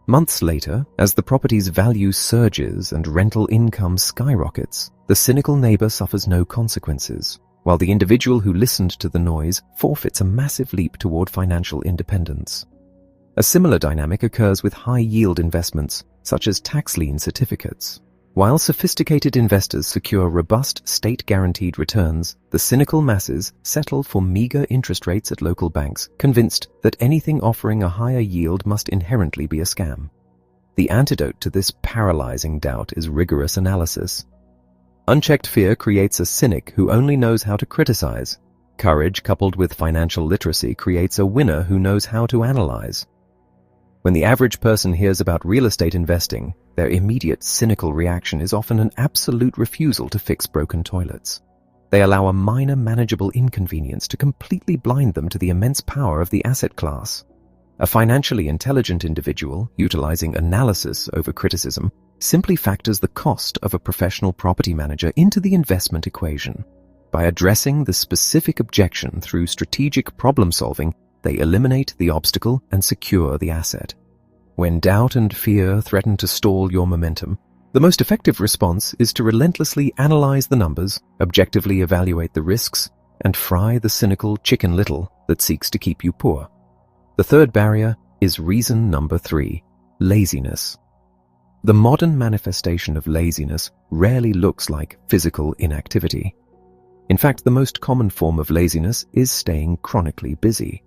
Months later, as the property's value surges and rental income skyrockets, the cynical neighbor suffers no consequences, while the individual who listened to the noise forfeits a massive leap toward financial independence. A similar dynamic occurs with high-yield investments, such as tax lien certificates. While sophisticated investors secure robust state-guaranteed returns, the cynical masses settle for meager interest rates at local banks, convinced that anything offering a higher yield must inherently be a scam. The antidote to this paralyzing doubt is rigorous analysis. Unchecked fear creates a cynic who only knows how to criticize. Courage coupled with financial literacy creates a winner who knows how to analyze. When the average person hears about real estate investing, their immediate cynical reaction is often an absolute refusal to fix broken toilets. They allow a minor manageable inconvenience to completely blind them to the immense power of the asset class. A financially intelligent individual, utilizing analysis over criticism, simply factors the cost of a professional property manager into the investment equation. By addressing the specific objection through strategic problem-solving, they eliminate the obstacle and secure the asset. When doubt and fear threaten to stall your momentum, the most effective response is to relentlessly analyze the numbers, objectively evaluate the risks, and fry the cynical Chicken Little that seeks to keep you poor. The third barrier is reason number 3, laziness. The modern manifestation of laziness rarely looks like physical inactivity. In fact, the most common form of laziness is staying chronically busy.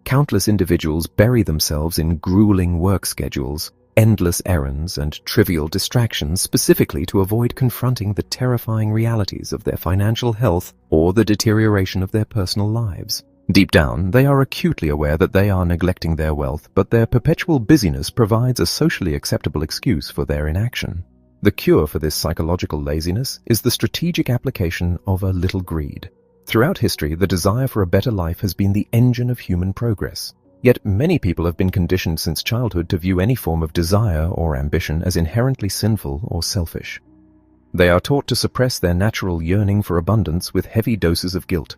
Countless individuals bury themselves in grueling work schedules, endless errands, and trivial distractions specifically to avoid confronting the terrifying realities of their financial health or the deterioration of their personal lives. Deep down, they are acutely aware that they are neglecting their wealth, but their perpetual busyness provides a socially acceptable excuse for their inaction. The cure for this psychological laziness is the strategic application of a little greed. Throughout history, the desire for a better life has been the engine of human progress. Yet many people have been conditioned since childhood to view any form of desire or ambition as inherently sinful or selfish. They are taught to suppress their natural yearning for abundance with heavy doses of guilt.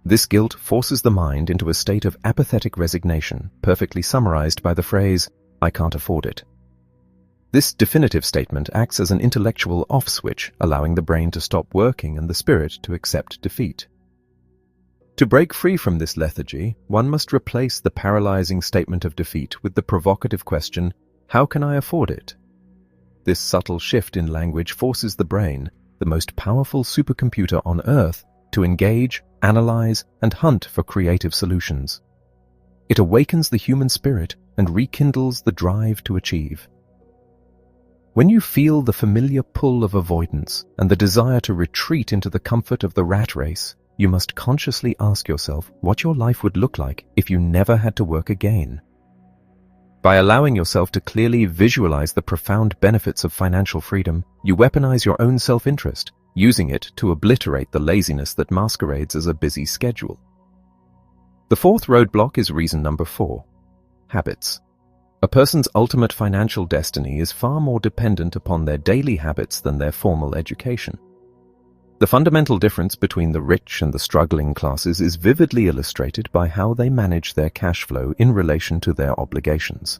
This guilt forces the mind into a state of apathetic resignation, perfectly summarized by the phrase, "I can't afford it." This definitive statement acts as an intellectual off switch, allowing the brain to stop working and the spirit to accept defeat. To break free from this lethargy, one must replace the paralyzing statement of defeat with the provocative question, "How can I afford it?" This subtle shift in language forces the brain, the most powerful supercomputer on Earth, to engage, analyze, and hunt for creative solutions. It awakens the human spirit and rekindles the drive to achieve. When you feel the familiar pull of avoidance and the desire to retreat into the comfort of the rat race, you must consciously ask yourself what your life would look like if you never had to work again. By allowing yourself to clearly visualize the profound benefits of financial freedom, you weaponize your own self-interest, using it to obliterate the laziness that masquerades as a busy schedule. The fourth roadblock is reason number 4, habits. A person's ultimate financial destiny is far more dependent upon their daily habits than their formal education. The fundamental difference between the rich and the struggling classes is vividly illustrated by how they manage their cash flow in relation to their obligations.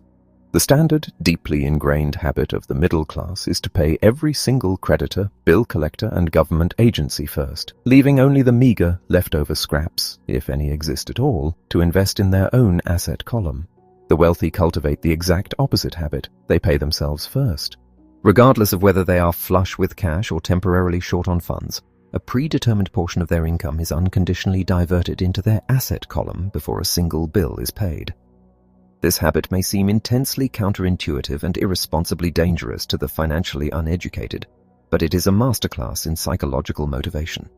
The standard, deeply ingrained habit of the middle class is to pay every single creditor, bill collector, and government agency first, leaving only the meager leftover scraps, if any exist at all, to invest in their own asset column. The wealthy cultivate the exact opposite habit. They pay themselves first. Regardless of whether they are flush with cash or temporarily short on funds, a predetermined portion of their income is unconditionally diverted into their asset column before a single bill is paid. This habit may seem intensely counterintuitive and irresponsibly dangerous to the financially uneducated, but it is a masterclass in psychological motivation.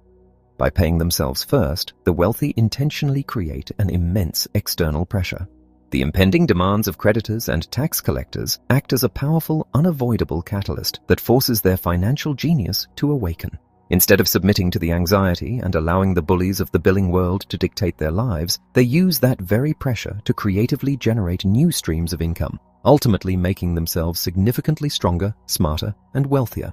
By paying themselves first, the wealthy intentionally create an immense external pressure. The impending demands of creditors and tax collectors act as a powerful, unavoidable catalyst that forces their financial genius to awaken. Instead of submitting to the anxiety and allowing the bullies of the billing world to dictate their lives, they use that very pressure to creatively generate new streams of income, ultimately making themselves significantly stronger, smarter, and wealthier.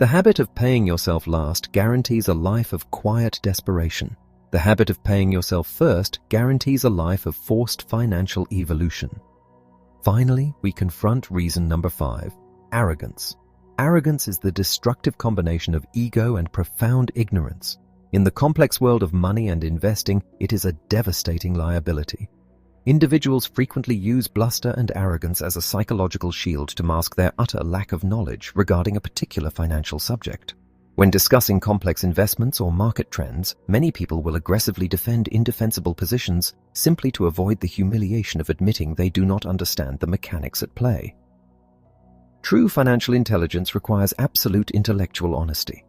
The habit of paying yourself last guarantees a life of quiet desperation. The habit of paying yourself first guarantees a life of forced financial evolution. Finally, we confront reason number 5, arrogance. Arrogance is the destructive combination of ego and profound ignorance. In the complex world of money and investing, it is a devastating liability. Individuals frequently use bluster and arrogance as a psychological shield to mask their utter lack of knowledge regarding a particular financial subject. When discussing complex investments or market trends, many people will aggressively defend indefensible positions simply to avoid the humiliation of admitting they do not understand the mechanics at play. True financial intelligence requires absolute intellectual honesty.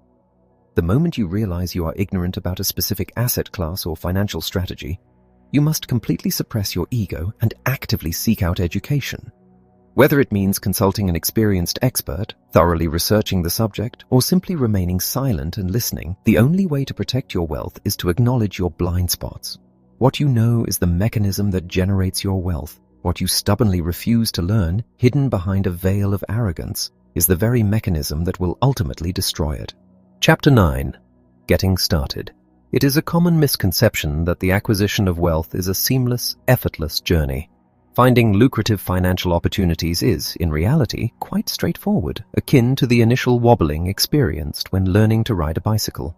The moment you realize you are ignorant about a specific asset class or financial strategy, you must completely suppress your ego and actively seek out education. Whether it means consulting an experienced expert, thoroughly researching the subject, or simply remaining silent and listening, the only way to protect your wealth is to acknowledge your blind spots. What you know is the mechanism that generates your wealth. What you stubbornly refuse to learn, hidden behind a veil of arrogance, is the very mechanism that will ultimately destroy it. Chapter 9. Getting Started. It is a common misconception that the acquisition of wealth is a seamless, effortless journey. Finding lucrative financial opportunities is, in reality, quite straightforward, akin to the initial wobbling experienced when learning to ride a bicycle.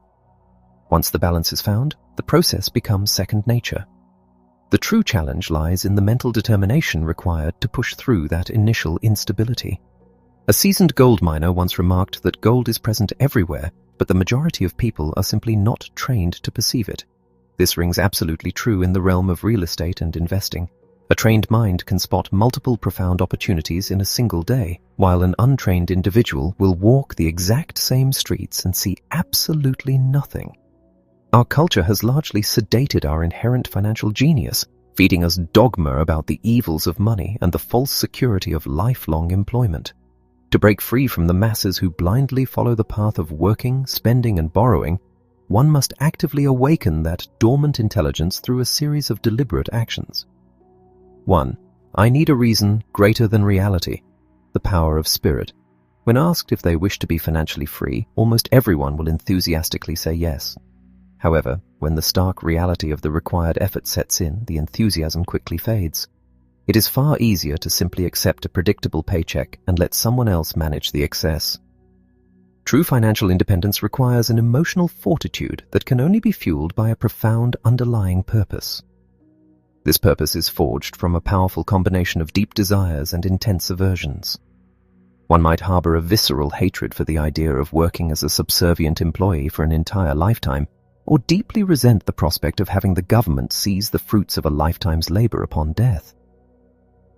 Once the balance is found, the process becomes second nature. The true challenge lies in the mental determination required to push through that initial instability. A seasoned gold miner once remarked that gold is present everywhere, but the majority of people are simply not trained to perceive it. This rings absolutely true in the realm of real estate and investing. A trained mind can spot multiple profound opportunities in a single day, while an untrained individual will walk the exact same streets and see absolutely nothing. Our culture has largely sedated our inherent financial genius, feeding us dogma about the evils of money and the false security of lifelong employment. To break free from the masses who blindly follow the path of working, spending, and borrowing, one must actively awaken that dormant intelligence through a series of deliberate actions. 1. I need a reason greater than reality. The power of spirit. When asked if they wish to be financially free, almost everyone will enthusiastically say yes. However, when the stark reality of the required effort sets in, the enthusiasm quickly fades. It is far easier to simply accept a predictable paycheck and let someone else manage the excess. True financial independence requires an emotional fortitude that can only be fueled by a profound underlying purpose. This purpose is forged from a powerful combination of deep desires and intense aversions. One might harbor a visceral hatred for the idea of working as a subservient employee for an entire lifetime, or deeply resent the prospect of having the government seize the fruits of a lifetime's labor upon death.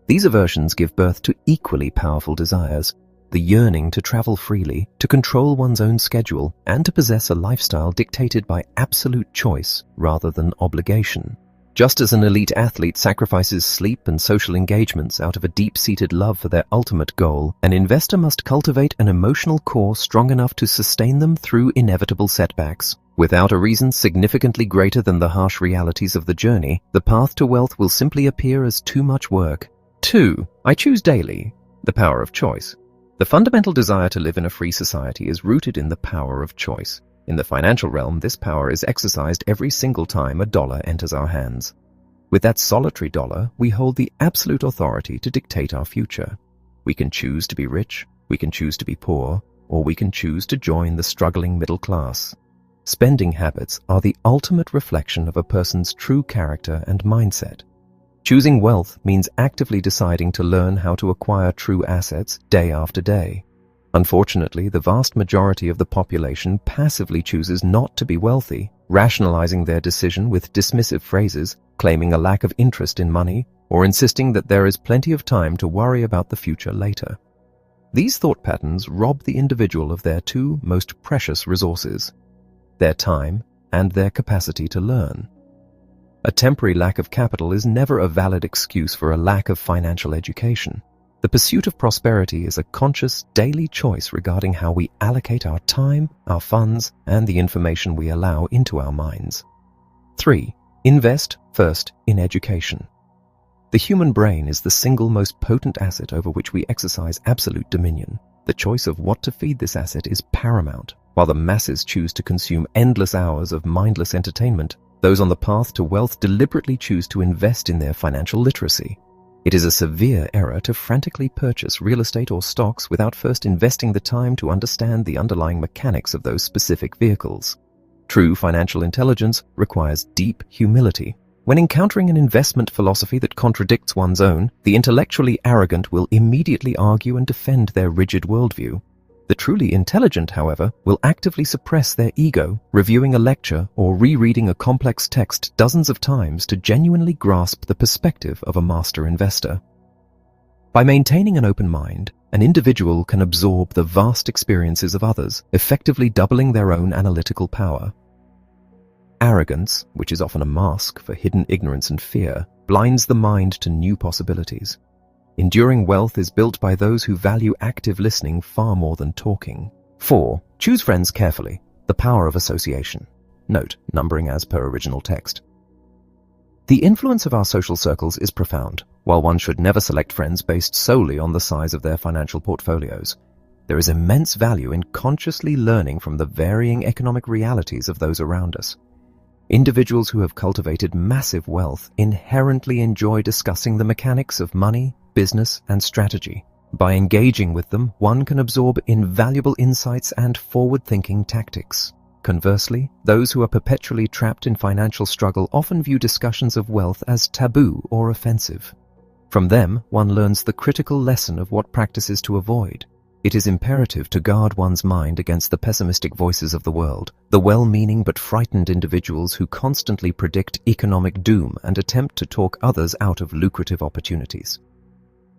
These aversions give birth to equally powerful desires, the yearning to travel freely, to control one's own schedule, and to possess a lifestyle dictated by absolute choice rather than obligation. Just as an elite athlete sacrifices sleep and social engagements out of a deep-seated love for their ultimate goal, an investor must cultivate an emotional core strong enough to sustain them through inevitable setbacks. Without a reason significantly greater than the harsh realities of the journey, the path to wealth will simply appear as too much work. 2. I choose daily. The power of choice. The fundamental desire to live in a free society is rooted in the power of choice. In the financial realm, this power is exercised every single time a dollar enters our hands. With that solitary dollar, we hold the absolute authority to dictate our future. We can choose to be rich, we can choose to be poor, or we can choose to join the struggling middle class. Spending habits are the ultimate reflection of a person's true character and mindset. Choosing wealth means actively deciding to learn how to acquire true assets day after day. Unfortunately, the vast majority of the population passively chooses not to be wealthy, rationalizing their decision with dismissive phrases, claiming a lack of interest in money, or insisting that there is plenty of time to worry about the future later. These thought patterns rob the individual of their two most precious resources, their time and their capacity to learn. A temporary lack of capital is never a valid excuse for a lack of financial education. The pursuit of prosperity is a conscious daily choice regarding how we allocate our time, our funds, and the information we allow into our minds. 3. Invest first in education. The human brain is the single most potent asset over which we exercise absolute dominion. The choice of what to feed this asset is paramount. While the masses choose to consume endless hours of mindless entertainment, those on the path to wealth deliberately choose to invest in their financial literacy. It is a severe error to frantically purchase real estate or stocks without first investing the time to understand the underlying mechanics of those specific vehicles. True financial intelligence requires deep humility. When encountering an investment philosophy that contradicts one's own, the intellectually arrogant will immediately argue and defend their rigid worldview. The truly intelligent, however, will actively suppress their ego, reviewing a lecture or rereading a complex text dozens of times to genuinely grasp the perspective of a master investor. By maintaining an open mind, an individual can absorb the vast experiences of others, effectively doubling their own analytical power. Arrogance, which is often a mask for hidden ignorance and fear, blinds the mind to new possibilities. Enduring wealth is built by those who value active listening far more than talking. 4. Choose friends carefully. The power of association. Note, numbering as per original text. The influence of our social circles is profound. While one should never select friends based solely on the size of their financial portfolios, there is immense value in consciously learning from the varying economic realities of those around us. Individuals who have cultivated massive wealth inherently enjoy discussing the mechanics of money, business, and strategy. By engaging with them, one can absorb invaluable insights and forward-thinking tactics. Conversely, those who are perpetually trapped in financial struggle often view discussions of wealth as taboo or offensive. From them, one learns the critical lesson of what practices to avoid. It is imperative to guard one's mind against the pessimistic voices of the world, the well-meaning but frightened individuals who constantly predict economic doom and attempt to talk others out of lucrative opportunities.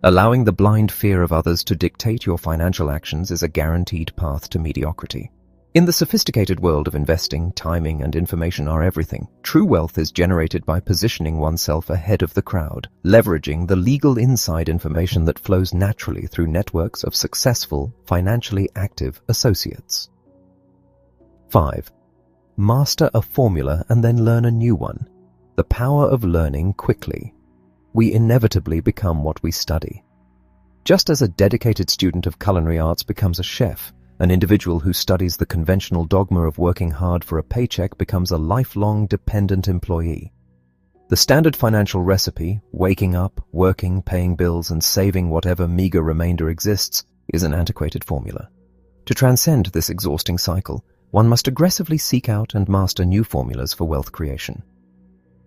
Allowing the blind fear of others to dictate your financial actions is a guaranteed path to mediocrity. In the sophisticated world of investing, timing and information are everything. True wealth is generated by positioning oneself ahead of the crowd, leveraging the legal inside information that flows naturally through networks of successful, financially active associates. 5. Master a formula and then learn a new one. The power of learning quickly. We inevitably become what we study. Just as a dedicated student of culinary arts becomes a chef, an individual who studies the conventional dogma of working hard for a paycheck becomes a lifelong dependent employee. The standard financial recipe, waking up, working, paying bills, and saving whatever meager remainder exists, is an antiquated formula. To transcend this exhausting cycle, one must aggressively seek out and master new formulas for wealth creation.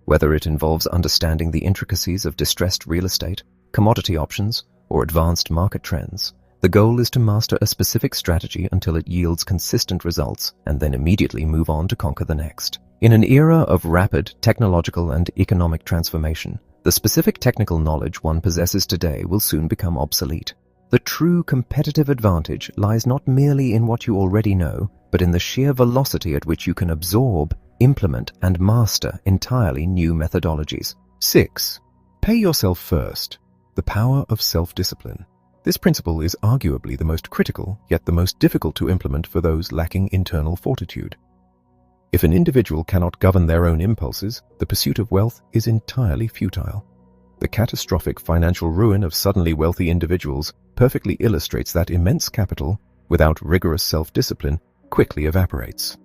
Whether it involves understanding the intricacies of distressed real estate, commodity options, or advanced market trends, the goal is to master a specific strategy until it yields consistent results and then immediately move on to conquer the next. In an era of rapid technological and economic transformation, the specific technical knowledge one possesses today will soon become obsolete. The true competitive advantage lies not merely in what you already know, but in the sheer velocity at which you can absorb, implement, and master entirely new methodologies. 6. Pay yourself first. The power of self-discipline. This principle is arguably the most critical, yet the most difficult to implement for those lacking internal fortitude. If an individual cannot govern their own impulses, the pursuit of wealth is entirely futile. The catastrophic financial ruin of suddenly wealthy individuals perfectly illustrates that immense capital, without rigorous self-discipline, quickly evaporates.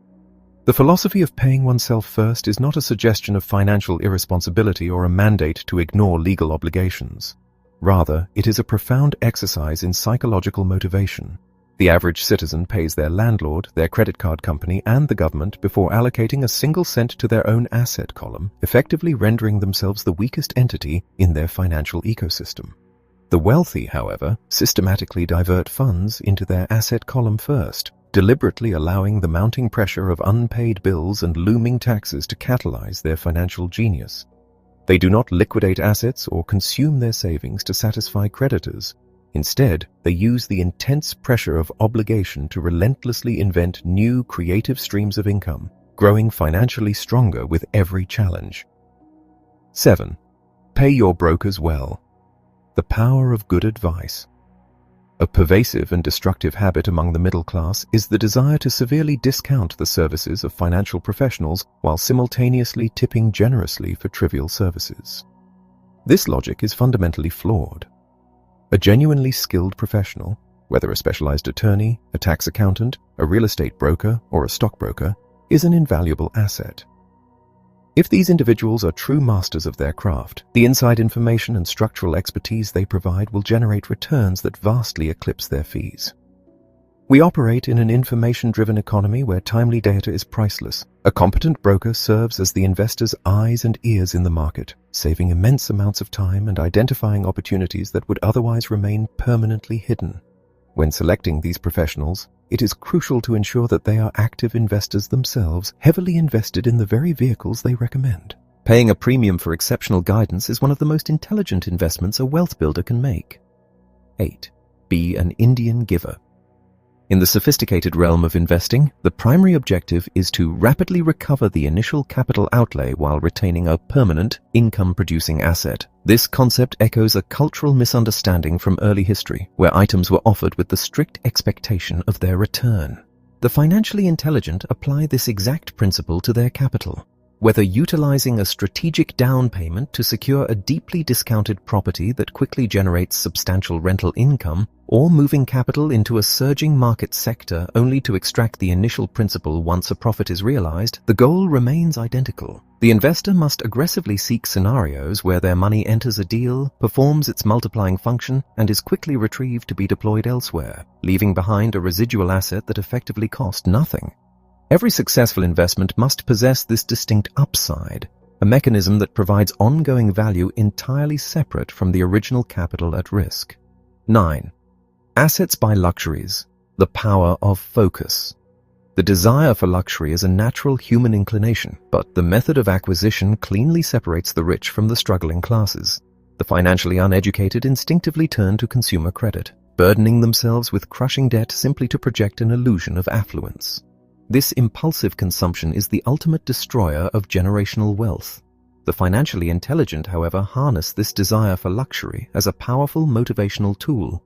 The philosophy of paying oneself first is not a suggestion of financial irresponsibility or a mandate to ignore legal obligations. Rather, it is a profound exercise in psychological motivation. The average citizen pays their landlord, their credit card company, and the government before allocating a single cent to their own asset column, effectively rendering themselves the weakest entity in their financial ecosystem. The wealthy, however, systematically divert funds into their asset column first, deliberately allowing the mounting pressure of unpaid bills and looming taxes to catalyze their financial genius. They do not liquidate assets or consume their savings to satisfy creditors. Instead, they use the intense pressure of obligation to relentlessly invent new creative streams of income, growing financially stronger with every challenge. 7. Pay your brokers well. The power of good advice. A pervasive and destructive habit among the middle class is the desire to severely discount the services of financial professionals while simultaneously tipping generously for trivial services. This logic is fundamentally flawed. A genuinely skilled professional, whether a specialized attorney, a tax accountant, a real estate broker, or a stockbroker, is an invaluable asset. If these individuals are true masters of their craft, the inside information and structural expertise they provide will generate returns that vastly eclipse their fees. We operate in an information-driven economy where timely data is priceless. A competent broker serves as the investor's eyes and ears in the market, saving immense amounts of time and identifying opportunities that would otherwise remain permanently hidden. When selecting these professionals, it is crucial to ensure that they are active investors themselves, heavily invested in the very vehicles they recommend. Paying a premium for exceptional guidance is one of the most intelligent investments a wealth builder can make. 8. Be an Indian giver. In the sophisticated realm of investing, the primary objective is to rapidly recover the initial capital outlay while retaining a permanent, income-producing asset. This concept echoes a cultural misunderstanding from early history, where items were offered with the strict expectation of their return. The financially intelligent apply this exact principle to their capital. Whether utilizing a strategic down payment to secure a deeply discounted property that quickly generates substantial rental income, or moving capital into a surging market sector only to extract the initial principal once a profit is realized, the goal remains identical. The investor must aggressively seek scenarios where their money enters a deal, performs its multiplying function, and is quickly retrieved to be deployed elsewhere, leaving behind a residual asset that effectively cost nothing. Every successful investment must possess this distinct upside, a mechanism that provides ongoing value entirely separate from the original capital at risk. 9. Assets by luxuries. The power of focus. The desire for luxury is a natural human inclination, but the method of acquisition cleanly separates the rich from the struggling classes. The financially uneducated instinctively turn to consumer credit, burdening themselves with crushing debt simply to project an illusion of affluence. This impulsive consumption is the ultimate destroyer of generational wealth. The financially intelligent, however, harness this desire for luxury as a powerful motivational tool.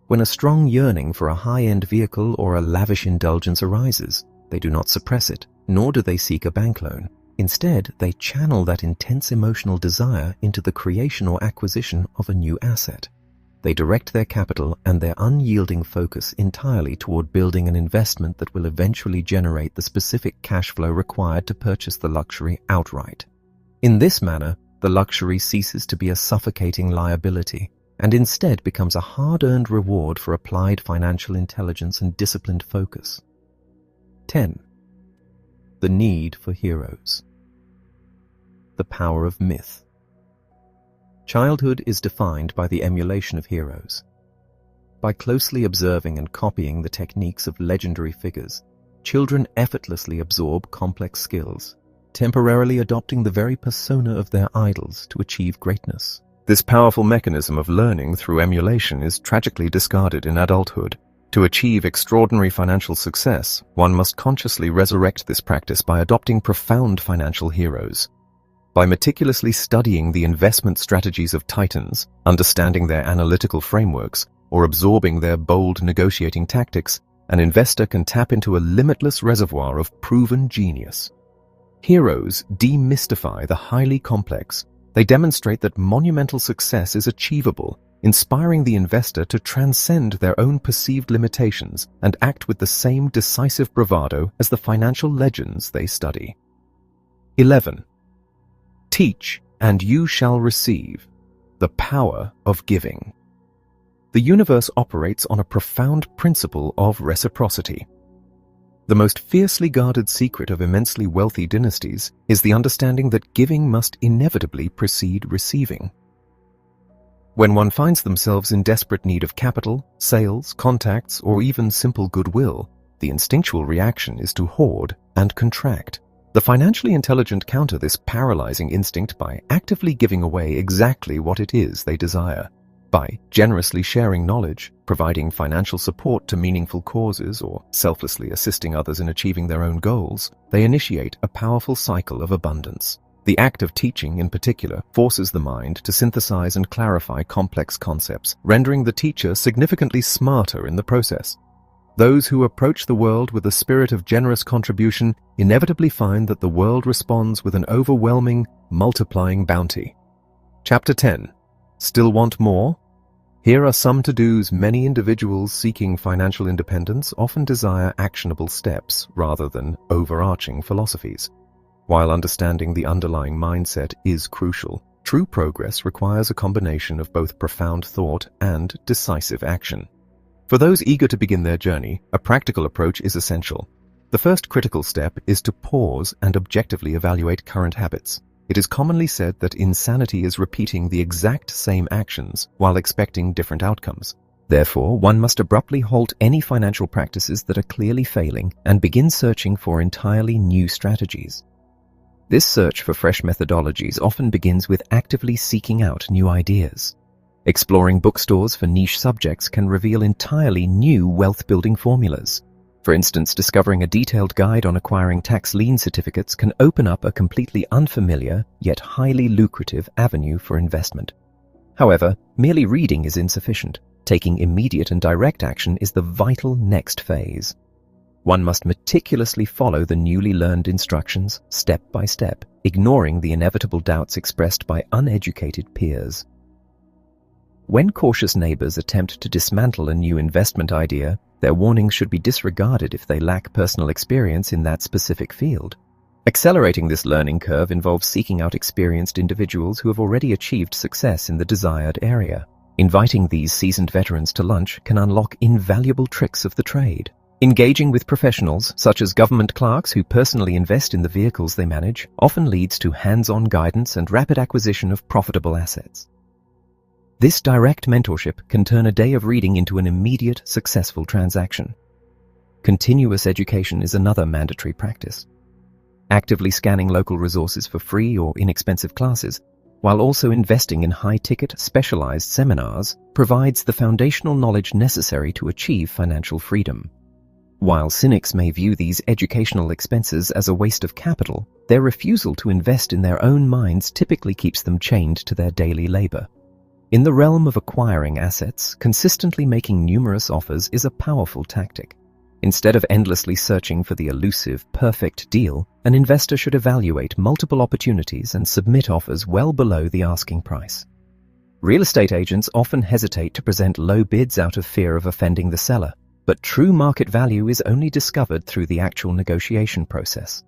When a strong yearning for a high-end vehicle or a lavish indulgence arises, they do not suppress it, nor do they seek a bank loan. Instead, they channel that intense emotional desire into the creation or acquisition of a new asset. They direct their capital and their unyielding focus entirely toward building an investment that will eventually generate the specific cash flow required to purchase the luxury outright. In this manner, the luxury ceases to be a suffocating liability and instead becomes a hard-earned reward for applied financial intelligence and disciplined focus. 10. The need for heroes. The power of myth. Childhood is defined by the emulation of heroes. By closely observing and copying the techniques of legendary figures, children effortlessly absorb complex skills, temporarily adopting the very persona of their idols to achieve greatness. This powerful mechanism of learning through emulation is tragically discarded in adulthood. To achieve extraordinary financial success, one must consciously resurrect this practice by adopting profound financial heroes. By meticulously studying the investment strategies of titans, understanding their analytical frameworks, or absorbing their bold negotiating tactics, an investor can tap into a limitless reservoir of proven genius. Heroes demystify the highly complex. They demonstrate that monumental success is achievable, inspiring the investor to transcend their own perceived limitations and act with the same decisive bravado as the financial legends they study. 11. Teach, and you shall receive. The power of giving. The universe operates on a profound principle of reciprocity. The most fiercely guarded secret of immensely wealthy dynasties is the understanding that giving must inevitably precede receiving. When one finds themselves in desperate need of capital, sales, contacts, or even simple goodwill, the instinctual reaction is to hoard and contract. The financially intelligent counter this paralyzing instinct by actively giving away exactly what it is they desire. By generously sharing knowledge, providing financial support to meaningful causes, or selflessly assisting others in achieving their own goals, they initiate a powerful cycle of abundance. The act of teaching, in particular, forces the mind to synthesize and clarify complex concepts, rendering the teacher significantly smarter in the process. Those who approach the world with a spirit of generous contribution inevitably find that the world responds with an overwhelming, multiplying bounty. Chapter 10. Still want more? Here are some to-dos many individuals seeking financial independence often desire actionable steps rather than overarching philosophies. While understanding the underlying mindset is crucial, true progress requires a combination of both profound thought and decisive action. For those eager to begin their journey, a practical approach is essential. The first critical step is to pause and objectively evaluate current habits. It is commonly said that insanity is repeating the exact same actions while expecting different outcomes. Therefore, one must abruptly halt any financial practices that are clearly failing and begin searching for entirely new strategies. This search for fresh methodologies often begins with actively seeking out new ideas. Exploring bookstores for niche subjects can reveal entirely new wealth-building formulas. For instance, discovering a detailed guide on acquiring tax lien certificates can open up a completely unfamiliar, yet highly lucrative avenue for investment. However, merely reading is insufficient. Taking immediate and direct action is the vital next phase. One must meticulously follow the newly learned instructions, step by step, ignoring the inevitable doubts expressed by uneducated peers. When cautious neighbors attempt to dismantle a new investment idea, their warnings should be disregarded if they lack personal experience in that specific field. Accelerating this learning curve involves seeking out experienced individuals who have already achieved success in the desired area. Inviting these seasoned veterans to lunch can unlock invaluable tricks of the trade. Engaging with professionals, such as government clerks who personally invest in the vehicles they manage, often leads to hands-on guidance and rapid acquisition of profitable assets. This direct mentorship can turn a day of reading into an immediate, successful transaction. Continuous education is another mandatory practice. Actively scanning local resources for free or inexpensive classes, while also investing in high-ticket, specialized seminars, provides the foundational knowledge necessary to achieve financial freedom. While cynics may view these educational expenses as a waste of capital, their refusal to invest in their own minds typically keeps them chained to their daily labor. In the realm of acquiring assets, consistently making numerous offers is a powerful tactic. Instead of endlessly searching for the elusive, perfect deal, an investor should evaluate multiple opportunities and submit offers well below the asking price. Real estate agents often hesitate to present low bids out of fear of offending the seller, but true market value is only discovered through the actual negotiation process.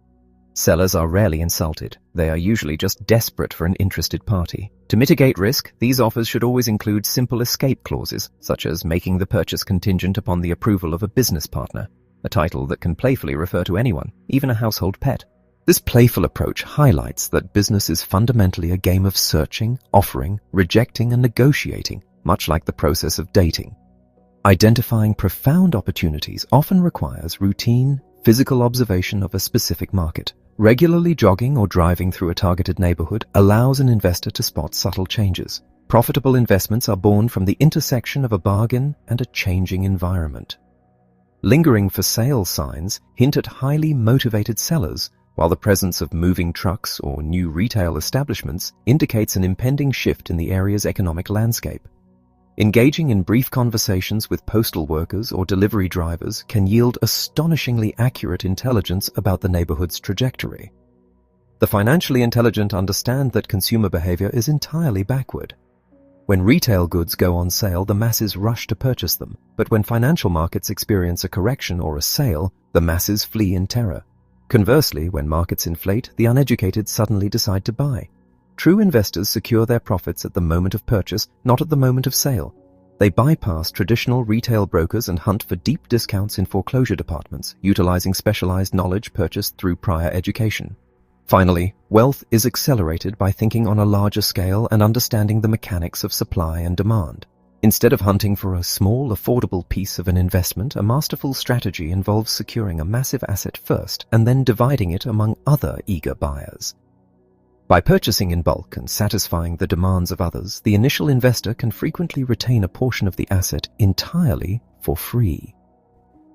Sellers are rarely insulted. They are usually just desperate for an interested party. To mitigate risk, these offers should always include simple escape clauses, such as making the purchase contingent upon the approval of a business partner, a title that can playfully refer to anyone, even a household pet. This playful approach highlights that business is fundamentally a game of searching, offering, rejecting, and negotiating, much like the process of dating. Identifying profound opportunities often requires routine, physical observation of a specific market. Regularly jogging or driving through a targeted neighborhood allows an investor to spot subtle changes. Profitable investments are born from the intersection of a bargain and a changing environment. Lingering for sale signs hint at highly motivated sellers, while the presence of moving trucks or new retail establishments indicates an impending shift in the area's economic landscape. Engaging in brief conversations with postal workers or delivery drivers can yield astonishingly accurate intelligence about the neighborhood's trajectory. The financially intelligent understand that consumer behavior is entirely backward. When retail goods go on sale, the masses rush to purchase them, but when financial markets experience a correction or a sale, the masses flee in terror. Conversely, when markets inflate, the uneducated suddenly decide to buy. True investors secure their profits at the moment of purchase, not at the moment of sale. They bypass traditional retail brokers and hunt for deep discounts in foreclosure departments, utilizing specialized knowledge purchased through prior education. Finally, wealth is accelerated by thinking on a larger scale and understanding the mechanics of supply and demand. Instead of hunting for a small, affordable piece of an investment, a masterful strategy involves securing a massive asset first and then dividing it among other eager buyers. By purchasing in bulk and satisfying the demands of others, the initial investor can frequently retain a portion of the asset entirely for free.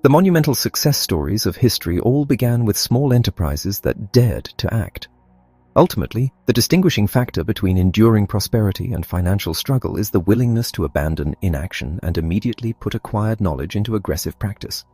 The monumental success stories of history all began with small enterprises that dared to act. Ultimately, the distinguishing factor between enduring prosperity and financial struggle is the willingness to abandon inaction and immediately put acquired knowledge into aggressive practice.